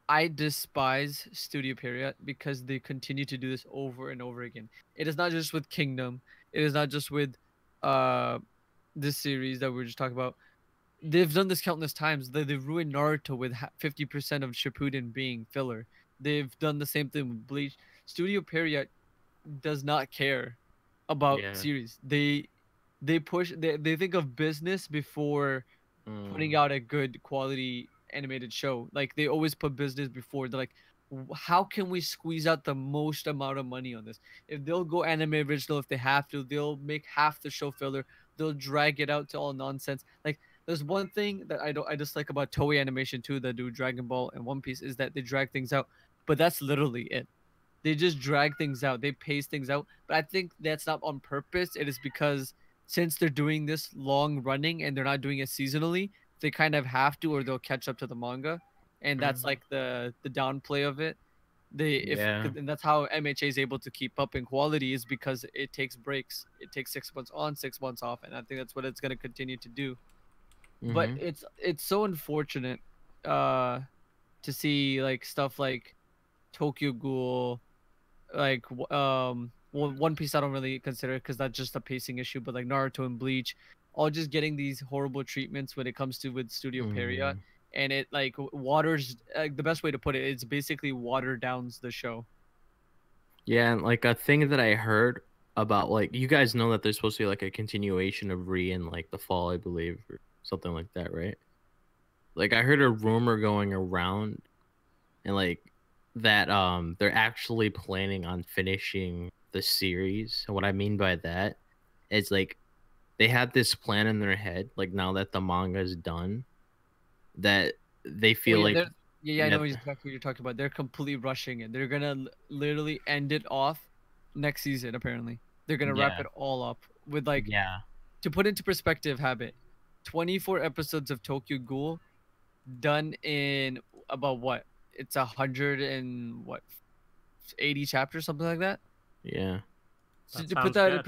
I despise Studio Period because they continue to do this over and over again. It is not just with Kingdom. It is not just with uh this series that we were just talking about. They've done this countless times. They've ruined Naruto with 50% of Shippuden being filler. They've done the same thing with Bleach. Studio Period does not care about Yeah. series. They think of business before putting Mm. out a good quality animated show. Like they always put business before. They're like, how can we squeeze out the most amount of money on this? If they'll go anime original, if they have to, they'll make half the show filler. they'll drag it out to all nonsense. Like there's one thing that I dislike about Toei Animation too that do Dragon Ball and One Piece is that they drag things out, but that's literally it. They just drag things out. They pace things out. But I think that's not on purpose. It is because since they're doing this long running and they're not doing it seasonally, they kind of have to, or they'll catch up to the manga, and that's Mhm. like the downplay of it. They if Yeah. and that's how MHA is able to keep up in quality is because it takes breaks. It takes 6 months on, 6 months off, and I think that's what it's gonna continue to do. But Hmm. it's so unfortunate, uh, to see like stuff like Tokyo Ghoul, like One Piece I don't really consider because that's just a pacing issue, but like Naruto and Bleach, all just getting these horrible treatments when it comes to with Studio Peria, and it like waters the best way to put it, it's basically water downs the show. Yeah, and like a thing that I heard about, like, you guys know that there's supposed to be like a continuation of Re in like the fall, I believe, or something like that, right? Like I heard a rumor going around, and like that they're actually planning on finishing the series. And what I mean by that is like they have this plan in their head, like now that the manga is done, that they Oh feel yeah, like I yeah, know exactly what you're talking about. They're completely rushing it. They're gonna literally end it off next season. Apparently, they're gonna wrap yeah, it all up with like yeah, to put into perspective. Habit, 24 episodes of Tokyo Ghoul done in about what? It's 80 chapters, something like that. yeah, So That to put sounds that in good.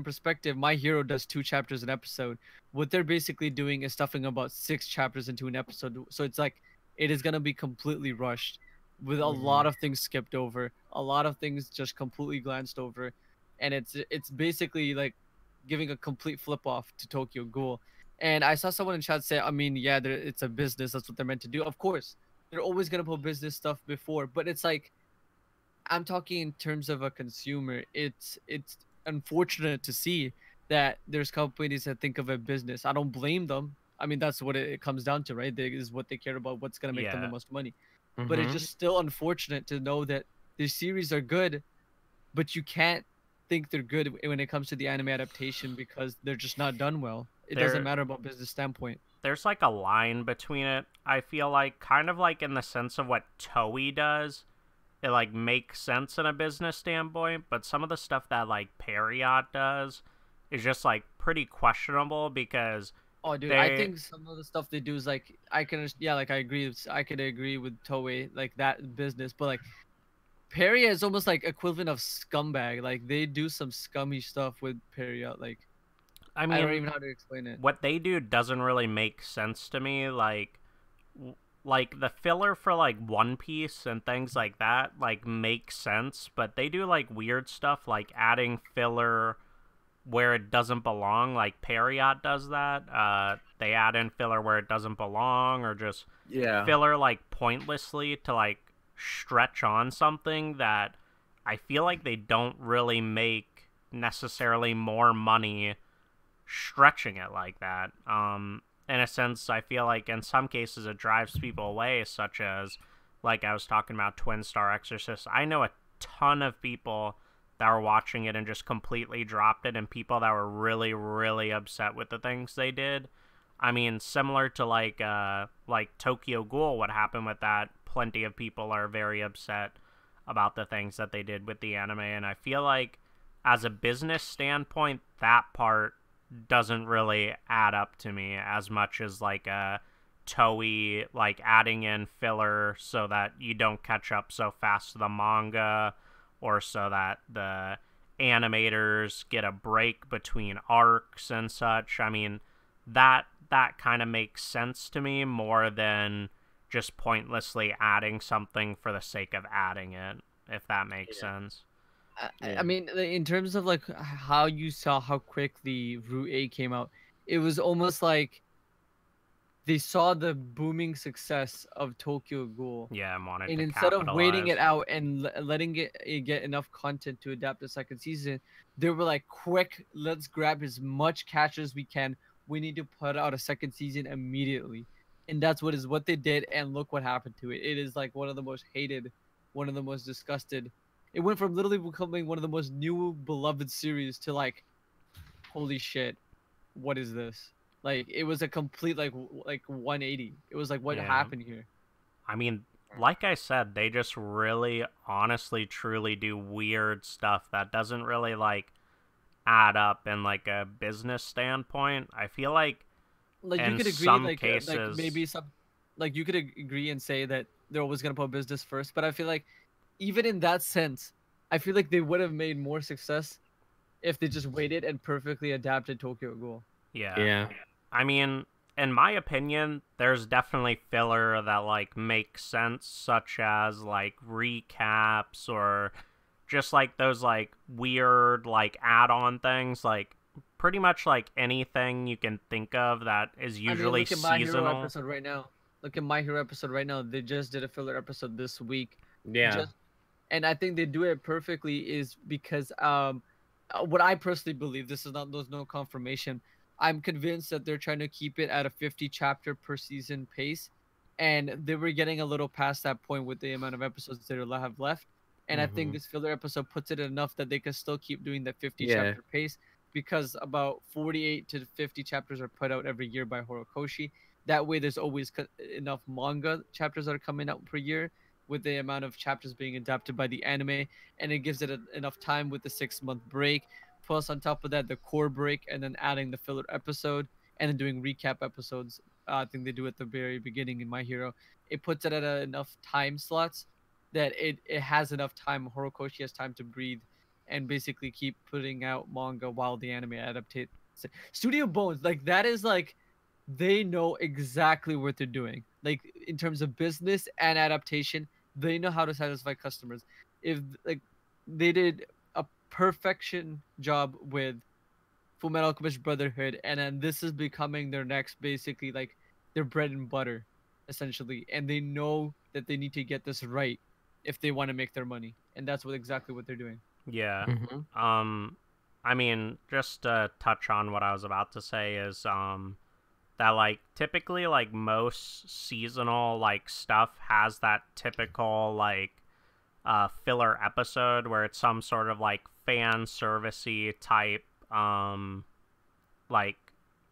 perspective, My Hero does 2 chapters an episode. What they're basically doing is stuffing about 6 chapters into an episode. So it's like it is gonna be completely rushed, with a lot Mhm. of things skipped over, a lot of things just completely glanced over, and it's basically like giving a complete flip off to Tokyo Ghoul. And I saw someone in chat say, I mean, yeah, it's a business. That's what they're meant to do. Of course, they're always gonna put business stuff before, but it's like I'm talking in terms of a consumer. It's unfortunate to see that there's companies that think of a business. I don't blame them. I mean, that's what it comes down to, right? They is what they care about, what's gonna make them the Yeah. most money. But it's Mhm. just still unfortunate to know that these series are good, but you can't think they're good when it comes to the anime adaptation because they're just not done well. It doesn't There matter about business standpoint. there's like a line between it. I feel like kind of like in the sense of what Toei does. It like makes sense in a business standpoint, but some of the stuff that like Period does is just like pretty questionable because Oh, dude, I they think some of the stuff they do is like yeah, like I agree. I could agree with Toei like that business, but like Peria is almost like equivalent of scumbag. Like they do some scummy stuff with Peria. Like I I don't mean even know how to explain it. what they do doesn't really make sense to me like the filler for like One Piece and things like that like make sense, but they do like weird stuff like adding filler where it doesn't belong. Like Period does that. They add in filler where it doesn't belong, or just Yeah. filler like pointlessly to like stretch on something that I feel like they don't really make necessarily more money stretching it like that. In a sense, I feel like in some cases it drives people away, such as, like I was talking about Twin Star Exorcist. I know a ton of people that were watching it and just completely dropped it, and people that were really, really upset with the things they did. I mean, similar to like Tokyo Ghoul, what happened with that? Plenty of people are very upset about the things that they did with the anime, and I feel like as a business standpoint, that part doesn't really add up to me as much as like a Toei like adding in filler so that you don't catch up so fast to the manga, or so that the animators get a break between arcs and such. I mean, that kind of makes sense to me more than just pointlessly adding something for the sake of adding it, if that makes Yeah. sense. I Yeah. mean, in terms of like how you saw how quick the Route A came out, it was almost like they saw the booming success of Tokyo Ghoul, Yeah, and wanted and to instead of waiting it capitalize. out and letting it get enough content to adapt the second season, they were like, quick, let's grab as much cash as we can. We need to put out a second season immediately. And that's what they did, and look what happened to it. It is like one of the most hated, one of the most disgusted. It went from literally becoming one of the most new beloved series to like holy shit, what is this? Like it was a complete like 180. It was like what Yeah. happened here? I mean, like I said, they just really, honestly, truly do weird stuff that doesn't really like add up in like a business standpoint. I feel like Like you in could agree, some like cases, maybe some, like you could agree and say that they're always gonna put business first. But I feel like even in that sense, I feel like they would have made more success if they just waited and perfectly adapted Tokyo Ghoul. yeah. Yeah. I mean, in my opinion, there's definitely filler that like makes sense, such as like recaps or just like those like weird like add-on things, like pretty much like anything you can think of that is I mean, usually look at My Hero seasonal. episode right now. Look at My Hero episode right now. They just did a filler episode this week. Yeah. And I think they do it perfectly is because what I personally believe, this is not, there's no confirmation. I'm convinced that they're trying to keep it at a 50 chapter per season pace, and they were getting a little past that point with the amount of episodes they have left. And I think Mhm. this filler episode puts it enough that they can still keep doing that 50 Yeah. chapter pace, because about 48 to 50 chapters are put out every year by Horikoshi. That way, there's always enough manga chapters that are coming out per year, with the amount of chapters being adapted by the anime, and it gives it enough time with the 6 month break. Plus, on top of that, the core break, and then adding the filler episode, and then doing recap episodes. I think they do at the very beginning in My Hero. It puts it at enough time slots that it has enough time. Horikoshi has time to breathe and basically keep putting out manga while the anime adaptates. Studio Bones, like that is like they know exactly what they're doing. Like in terms of business and adaptation, they know how to satisfy customers. If like they did a perfection job with Fullmetal Alchemist Brotherhood, and then this is becoming their next, basically like their bread and butter, essentially. And they know that they need to get this right if they want to make their money, and that's exactly what they're doing. Yeah. Mhm. I mean, just to touch on what I was about to say is that like typically like most seasonal like stuff has that typical like filler episode where it's some sort of like fan servicey type like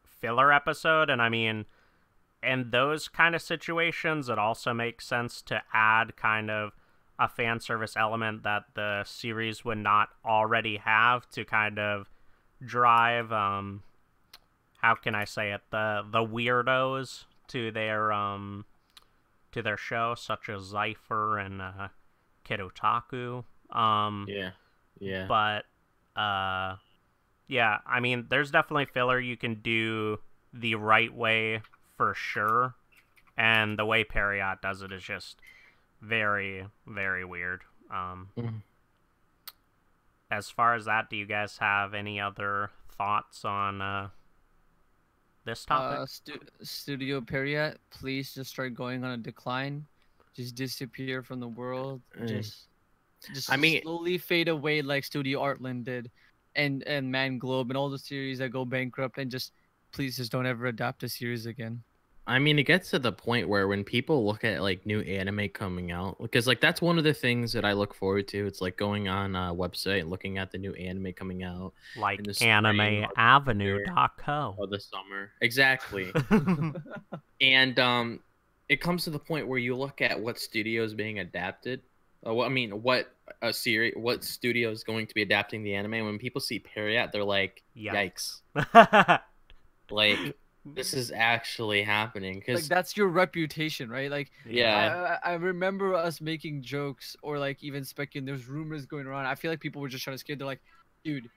filler episode. And I mean, in those kind of situations it also makes sense to add kind of a fan service element that the series would not already have to kind of drive how can I say it, the weirdos to their show, such as Zypher and Kid Otaku. Yeah. Yeah. But yeah, I mean, there's definitely filler you can do the right way for sure, and the way Periot does it is just very, very weird. Mhm. As far as that, do you guys have any other thoughts on this topic? Studio Period, please just start going on a decline. Just disappear from the world. Just I mean, slowly fade away like Studio Artland did, and Man Globe and all the series that go bankrupt, and just please just don't ever adapt a series again. it gets to the point where when people look at like new anime coming out, because like that's one of the things that I look forward to. It's like going on a website and looking at the new anime coming out Like in the spring or AnimeAvenue.co. or the summer. Exactly. And it comes to the point where you look at what studio is being adapted. What studio is going to be adapting the anime? When people see Period, they're like, "Yikes!" Like this is actually happening Like because that's your reputation, right? Like yeah, I remember us making jokes or like even speculating. There's rumors going around. I feel like people were just trying to scare. They're like, dude,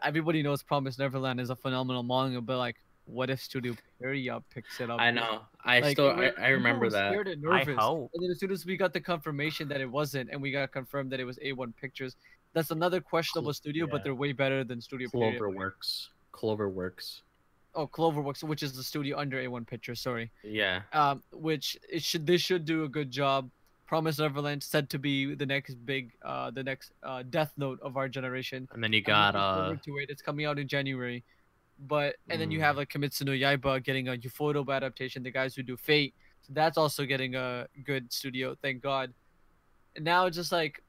everybody knows Promised Neverland is a phenomenal manga, but like, what if Studio Period picks it up? I know. I Like, still people remember were that. scared and I nervous. hope. And then as soon as we got the confirmation that it wasn't, and we got confirmed that it was A1 Pictures, that's another questionable studio, but Yeah. they're way better than Studio Period. Cloverworks. Oh, Cloverworks, which is the studio under A1 Pictures. Sorry. Yeah. Which they should do a good job. Promise Neverland said to be the next big Death Note of our generation. And then you I'm got looking forward to it. It's coming out in January. But and then you Mm. have like Kimetsu no Yaiba getting a Ufotable adaptation, the guys who do Fate. So that's also getting a good studio, thank God. And now it's just like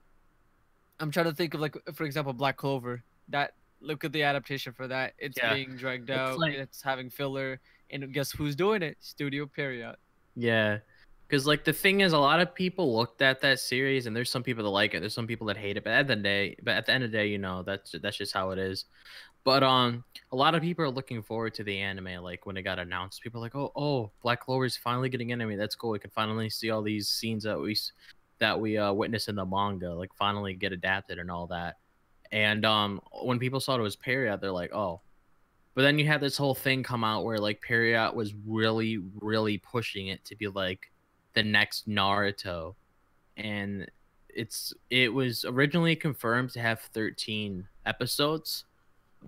I'm trying to think of like, for example, Black Clover. That look at the adaptation for that. It's Yeah, being dragged it's out. like It's having filler. And guess who's doing it? Studio Period. yeah, because like the thing is, a lot of people looked at that series, and there's some people that like it. There's some people that hate it. But at the end of the day, you know, that's just how it is. But a lot of people are looking forward to the anime. Like when it got announced, people are like, oh, Black Clover is finally getting anime. That's cool. We can finally see all these scenes that we witness in the manga, like finally get adapted and all that. And when people saw it was Period, they're like, oh. But then you had this whole thing come out where like Period was really, really pushing it to be like the next Naruto, and it was originally confirmed to have 13 episodes,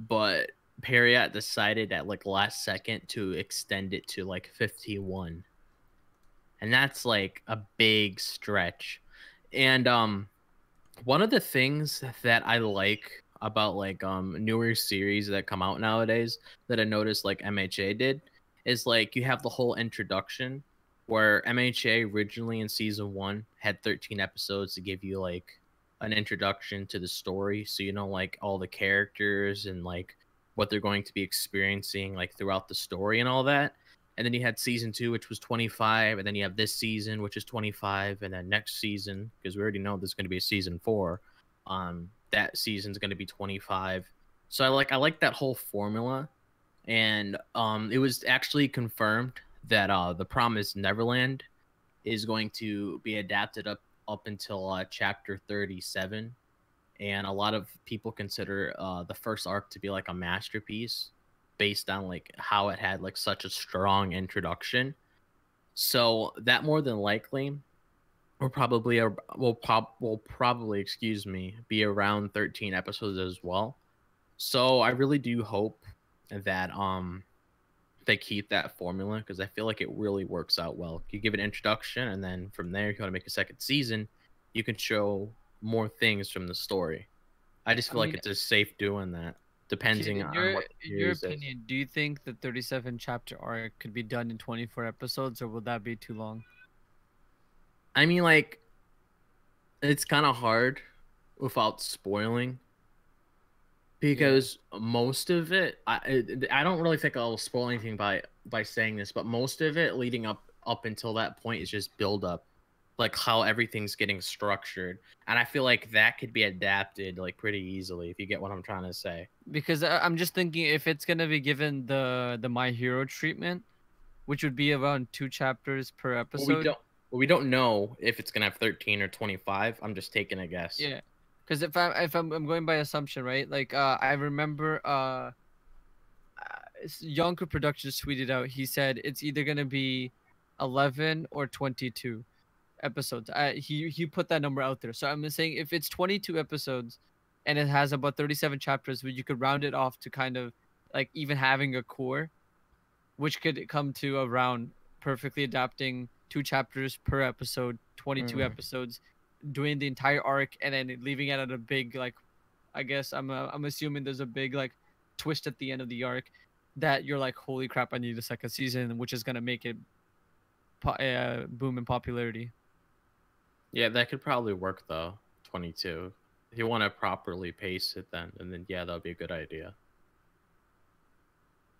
but Period decided at like last second to extend it to like 51, and that's like a big stretch. And one of the things that I like about like newer series that come out nowadays that I noticed like MHA did is like you have the whole introduction where MHA originally in season 1 had 13 episodes to give you like an introduction to the story, so you know like all the characters and like what they're going to be experiencing like throughout the story and all that. And then you had season 2, which was 25, and then you have this season, which is 25, and then next season, because we already know there's going to be a season 4, that season's going to be 25. So I like that whole formula, and it was actually confirmed that the Promised Neverland is going to be adapted up until chapter 37, and a lot of people consider the first arc to be like a masterpiece based on like how it had like such a strong introduction. So that more than likely will probably excuse me be around 13 episodes as well. So I really do hope that they keep that formula, because I feel like it really works out well. You give an introduction, and then from there, if you want to make a second season, you can show more things from the story. I just I feel like mean, it's just safe doing that, depending in on what the your series is. opinion, do you think the 37 chapter arc could be done in 24 episodes, or will that be too long? I mean, like, it's kind of hard without spoiling, because most of it, I don't really think I'll spoil anything by saying this, but most of it leading up until that point is just build up, like how everything's getting structured, and I feel like that could be adapted like pretty easily, if you get what I'm trying to say. Because I'm just thinking if it's gonna be given the My Hero treatment, which would be around 2 chapters per Well, we episode. don't well, we don't know if it's gonna have 13 or 25. I'm just taking a guess. Yeah, because I'm going by assumption, right? Like I remember Yonko Productions tweeted out. He said it's either gonna be 11 or 22 episodes. He put that number out there. So I'm saying if it's 22 episodes, and it has about 37 chapters, where you could round it off to kind of like even having a core, which could come to around perfectly adapting 2 chapters per episode, 22 Mhm. episodes, doing the entire arc, and then leaving it at a big like, I guess I'm assuming there's a big like twist at the end of the arc that you're like, holy crap, I need a second season, which is gonna make it boom in popularity. Yeah, that could probably work though. 22. If you want to properly pace it, then yeah, that would be a good idea.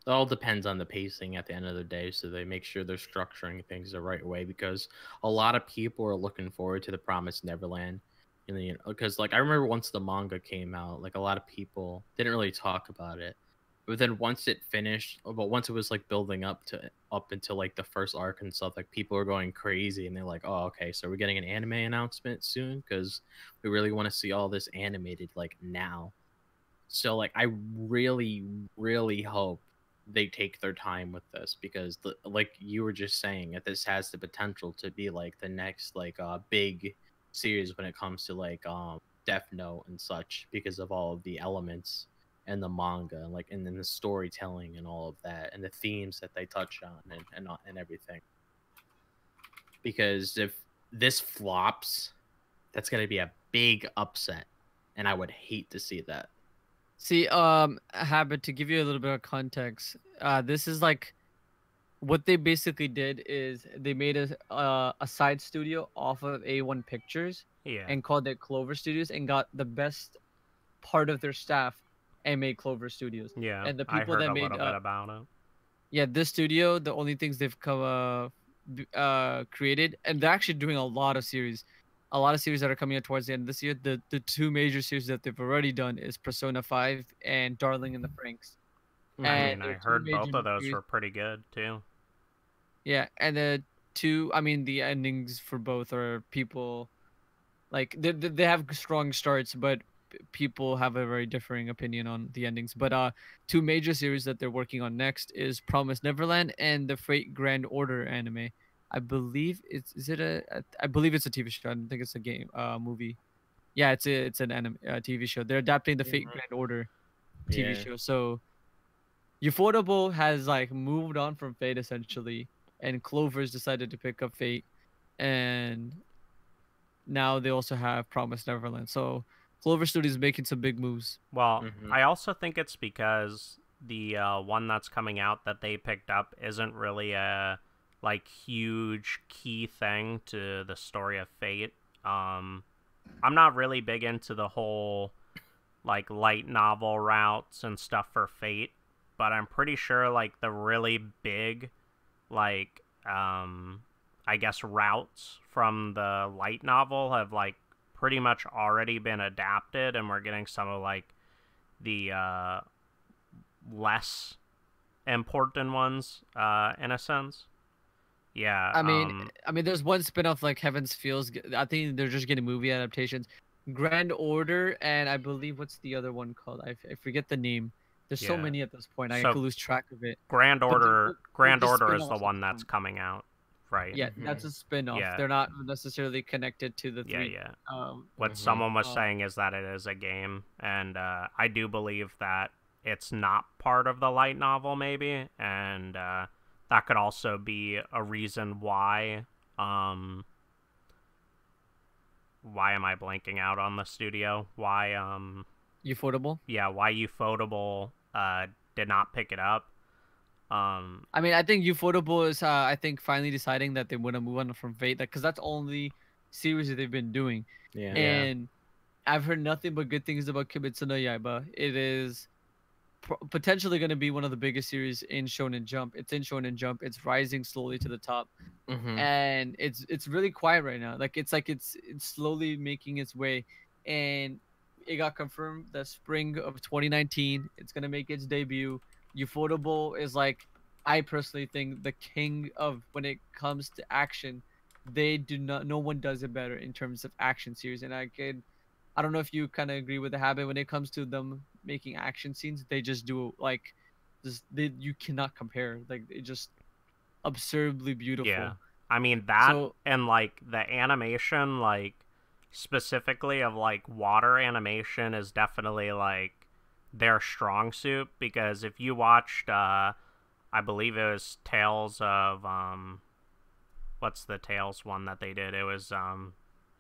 It all depends on the pacing at the end of the day, so they make sure they're structuring things the right way, because a lot of people are looking forward to the Promised Neverland. Because like I remember once the manga came out, like a lot of people didn't really talk about it. But then once it finished, but once it was like building up until like the first arc and stuff, like people were going crazy, and they're like, "Oh, okay, so we're getting an anime announcement soon, because we really want to see all this animated like now." So like I really, really hope they take their time with this, because like you were just saying, that this has the potential to be like the next like big series when it comes to like Death Note and such, because of all of the elements and the manga, like and then the storytelling and all of that, and the themes that they touch on, and everything. Because if this flops, that's gonna be a big upset, and I would hate to see that. See, Habit, to give you a little bit of context, this is like what they basically did is they made a side studio off of A1 Pictures Yeah. and called it Clover Studios, and got the best part of their staff and made Clover Studios. Yeah, And the I people heard that a made little bit about it. yeah, this studio, the only things they've created, and they're actually doing a lot of series. A lot of series that are coming out towards the end of this year. The two major series that they've already done is Persona 5 and Darling in the Franxx. I And mean, there I are two heard major both of those series. were pretty good too. Yeah, and I mean, the endings for both are people like they have strong starts, but people have a very differing opinion on the endings. But two major series that they're working on next is Promise Neverland and the Fate Grand Order anime. I believe I believe it's a TV show. I don't think it's a game movie. Yeah, it's an anime TV show. They're adapting the Fate Grand Order TV show. So Ufotable has like moved on from Fate essentially, and Clover's decided to pick up Fate, and now they also have Promise Neverland. So Clover Studios is making some big moves. Well, I also think it's because the one that's coming out that they picked up isn't really a like huge key thing to the story of Fate. I'm not really big into the whole like light novel routes and stuff for Fate, but I'm pretty sure like the really big like I guess routes from the light novel have like pretty much already been adapted, and we're getting some of like the less important ones in a sense. Yeah. I mean, there's one spinoff like Heaven's Feels. I think they're just getting movie adaptations. Grand Order, and I believe what's the other one called? I forget the name. There's so Yeah. many at this point. I So, could lose track of it. Grand But Order they're just is the spin-offs at one this that's point. coming out, right? Yeah, that's a spin-off. Yeah. They're not necessarily connected to the three. Yeah. What someone was saying is that it is a game, and I do believe that it's not part of the light novel, maybe, and that could also be a reason why. Why am I blanking out on the studio? Why Ufotable. Yeah, why Ufotable did not pick it up. I mean, I think Ufotable is I think finally deciding that they want to move on from Fate, because that's the only series that they've been doing. Yeah. And I've heard nothing but good things about Kimetsu no Yaiba. It is potentially going to be one of the biggest series in Shonen Jump. It's in Shonen Jump. It's rising slowly to the top, and it's really quiet right now. Like it's slowly making its way, and it got confirmed that spring of 2019 it's going to make its debut. Ufotable is like, I personally think, the king of when it comes to action. They do not. No one does it better in terms of action series, and I don't know if you kind of agree with the habit when it comes to them making action scenes. They just do like, you cannot compare. Like, it just absurdly beautiful. Yeah, I mean that, and like the animation, like specifically of like water animation, is definitely like their strong suit, because if you watched I believe it was Tales of what's the Tales one that they did? It was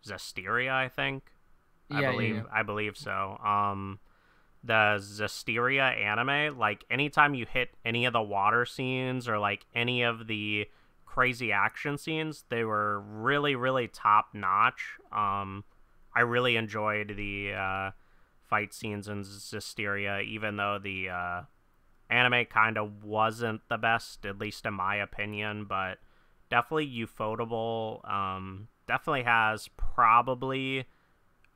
Zestiria, I think. I believe so. The Zestiria anime, like anytime you hit any of the water scenes or like any of the crazy action scenes, they were really, really top notch. I really enjoyed the fight scenes in Zestiria, even though the anime kind of wasn't the best, at least in my opinion. But definitely Ufotable definitely has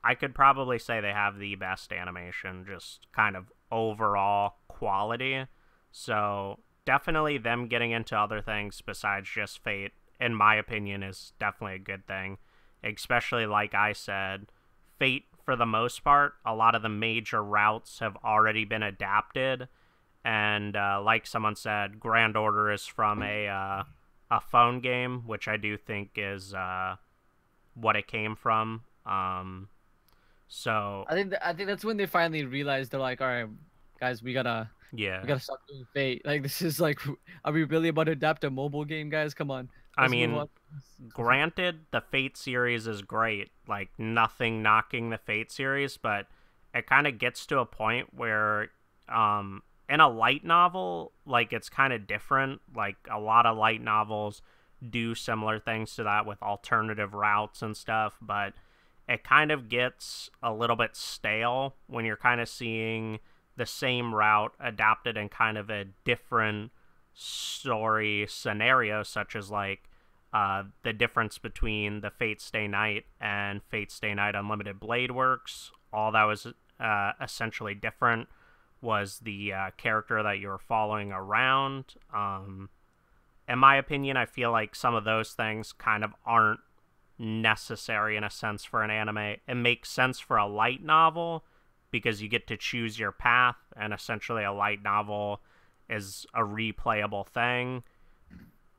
I could probably say they have the best animation, just kind of overall quality. So definitely them getting into other things besides just Fate, in my opinion, is definitely a good thing. Especially, like I said, Fate, for the most part, a lot of the major routes have already been adapted. And like someone said, Grand Order is from a phone game, which I do think is what it came from. So I think that's when they finally realized, they're like, all right, guys, we gotta stop doing Fate. Like, this is like, are we really about to adapt a mobile game, guys? Come on. I mean, granted, the Fate series is great. Like, nothing knocking the Fate series, but it kind of gets to a point where, in a light novel, like, it's kind of different. Like, a lot of light novels do similar things to that with alternative routes and stuff, but it kind of gets a little bit stale when you're kind of seeing the same route adapted in kind of a different story scenario, such as like the difference between the Fate Stay Night and Fate Stay Night Unlimited Blade Works. All that was essentially different was the character that you were following around. In my opinion, I feel like some of those things kind of aren't necessary in a sense for an anime. It makes sense for a light novel because you get to choose your path, and essentially a light novel is a replayable thing.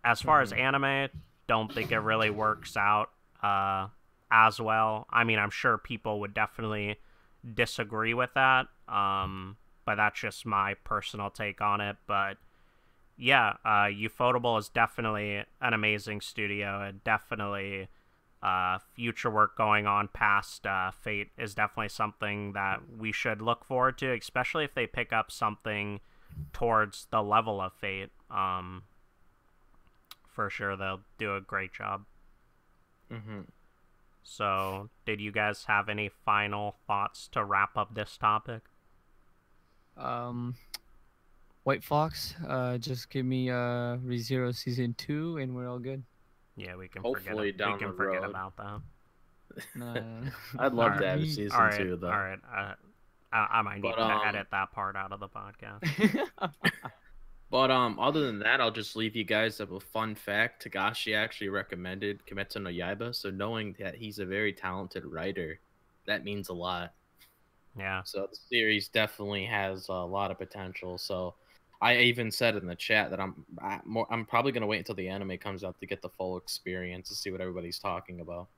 As far as anime, don't think it really works out as well. I mean, I'm sure people would definitely disagree with that, but that's just my personal take on it. But yeah, Ufotable is definitely an amazing studio, and definitely future work going on past Fate is definitely something that we should look forward to, especially if they pick up something towards the level of Fate. For sure, they'll do a great job. So, did you guys have any final thoughts to wrap up this topic? White Fox, just give me ReZero Season 2 and we're all good. Yeah, we can Hopefully forget, we can forget road. about that. No. I'd love to have a season 2, though. All right. I might need to edit that part out of the podcast. But other than that, I'll just leave you guys with a fun fact. Tagashi actually recommended Kimetsu no Yaiba, so knowing that he's a very talented writer, that means a lot. Yeah. So the series definitely has a lot of potential. So I even said in the chat that I'm probably gonna wait until the anime comes out to get the full experience to see what everybody's talking about.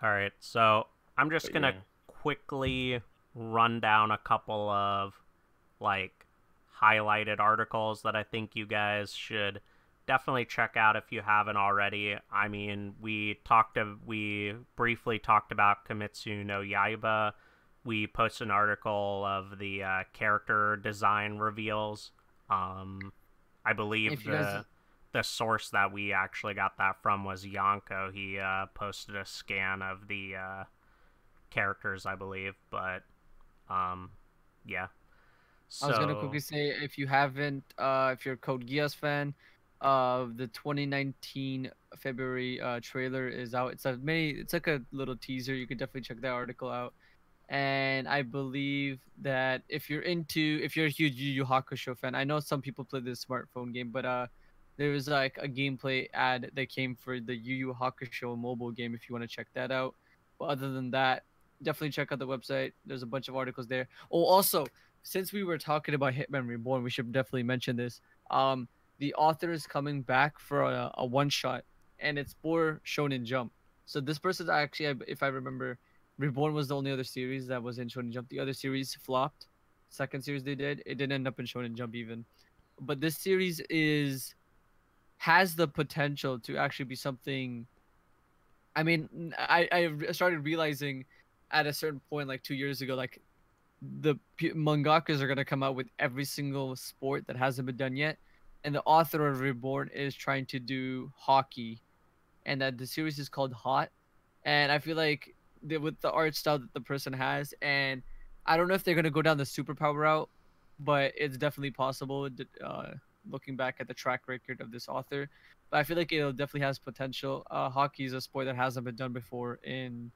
All right. So I'm just gonna quickly run down a couple of like highlighted articles that I think you guys should definitely check out if you haven't already. I mean, we briefly talked about Kimetsu no Yaiba. We posted an article of the character design reveals. I believe the source that we actually got that from was Yonko. He posted a scan of the characters, I believe. But yeah. So, I was gonna quickly say, if you haven't, if you're a Code Geass fan, the 2019 February trailer is out. It's like a little teaser. You could definitely check that article out. And I believe that if you're a huge Yu Yu Hakusho fan, I know some people play this smartphone game, but there was like a gameplay ad that came for the Yu Yu Hakusho mobile game if you want to check that out. But other than that, definitely check out the website. There's a bunch of articles there. Oh, also, since we were talking about Hitman Reborn, we should definitely mention this. The author is coming back for a one shot, and it's for Shonen Jump. So this person's actually, if I remember, Reborn was the only other series that was in Shonen Jump. The other series flopped. Second series they did, it didn't end up in Shonen Jump even. But this series has the potential to actually be something. I mean, I started realizing at a certain point, like 2 years ago, like the mangakas are gonna come out with every single sport that hasn't been done yet, and the author of Reborn is trying to do hockey, and that the series is called Hot, and I feel like with the art style that the person has, and I don't know if they're gonna go down the superpower route, but it's definitely possible. Looking back at the track record of this author, but I feel like it definitely has potential. Hockey is a sport that hasn't been done before in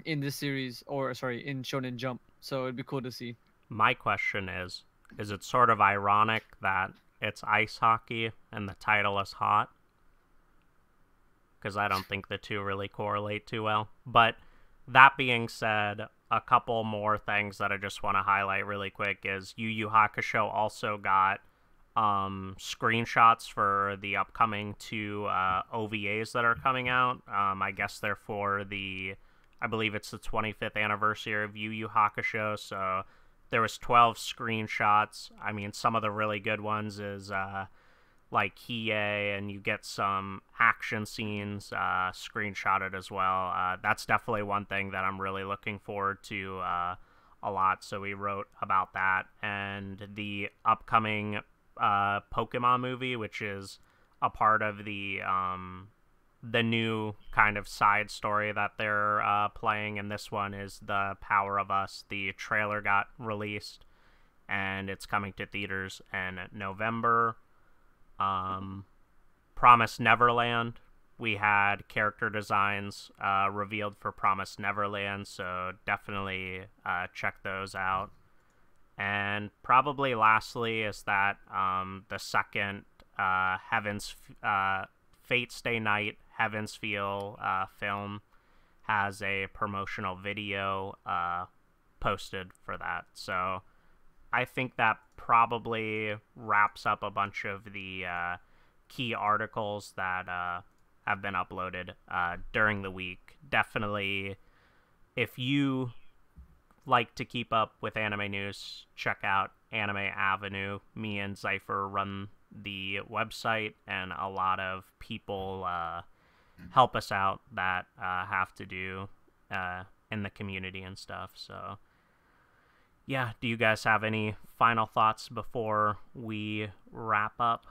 this series, or sorry, in Shonen Jump. So it'd be cool to see. My question is it sort of ironic that it's ice hockey and the title is Hot? Because I don't think the two really correlate too well. But that being said, a couple more things that I just want to highlight really quick is Yu Yu Hakusho also got screenshots for the upcoming 2 OVAs that are coming out. I guess they're for I believe it's the 25th anniversary of Yu Yu Hakusho, so there was 12 screenshots. I mean, some of the really good ones is like Hiei, and you get some action scenes screenshotted as well. That's definitely one thing that I'm really looking forward to a lot, so we wrote about that. And the upcoming Pokemon movie, which is a part of the the new kind of side story that they're playing in this one is The Power of Us. The trailer got released, and it's coming to theaters in November. Promise Neverland. We had character designs revealed for Promise Neverland, so definitely check those out. And probably lastly is that the second Fate Stay Night Heaven's Feel film has a promotional video posted for that. So I think that probably wraps up a bunch of the key articles that have been uploaded during the week. Definitely, if you like to keep up with anime news, check out Anime Avenue. Me and Zypher run the website, and a lot of people help us out that have to do in the community and stuff. So yeah, do you guys have any final thoughts before we wrap up?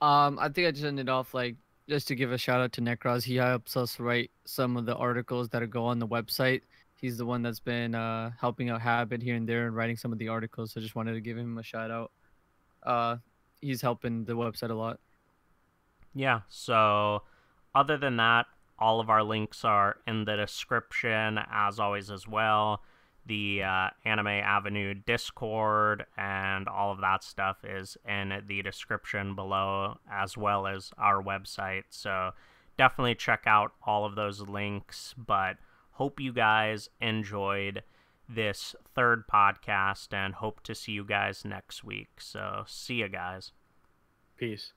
I think I just ended off like just to give a shout out to Necros. He helps us write some of the articles that go on the website. He's the one that's been helping out Habit here and there and writing some of the articles. So I just wanted to give him a shout out. He's helping the website a lot. Yeah, so other than that, all of our links are in the description as always as well. The Anime Avenue Discord and all of that stuff is in the description below, as well as our website. So definitely check out all of those links. But hope you guys enjoyed this third podcast and hope to see you guys next week. So see you guys. Peace.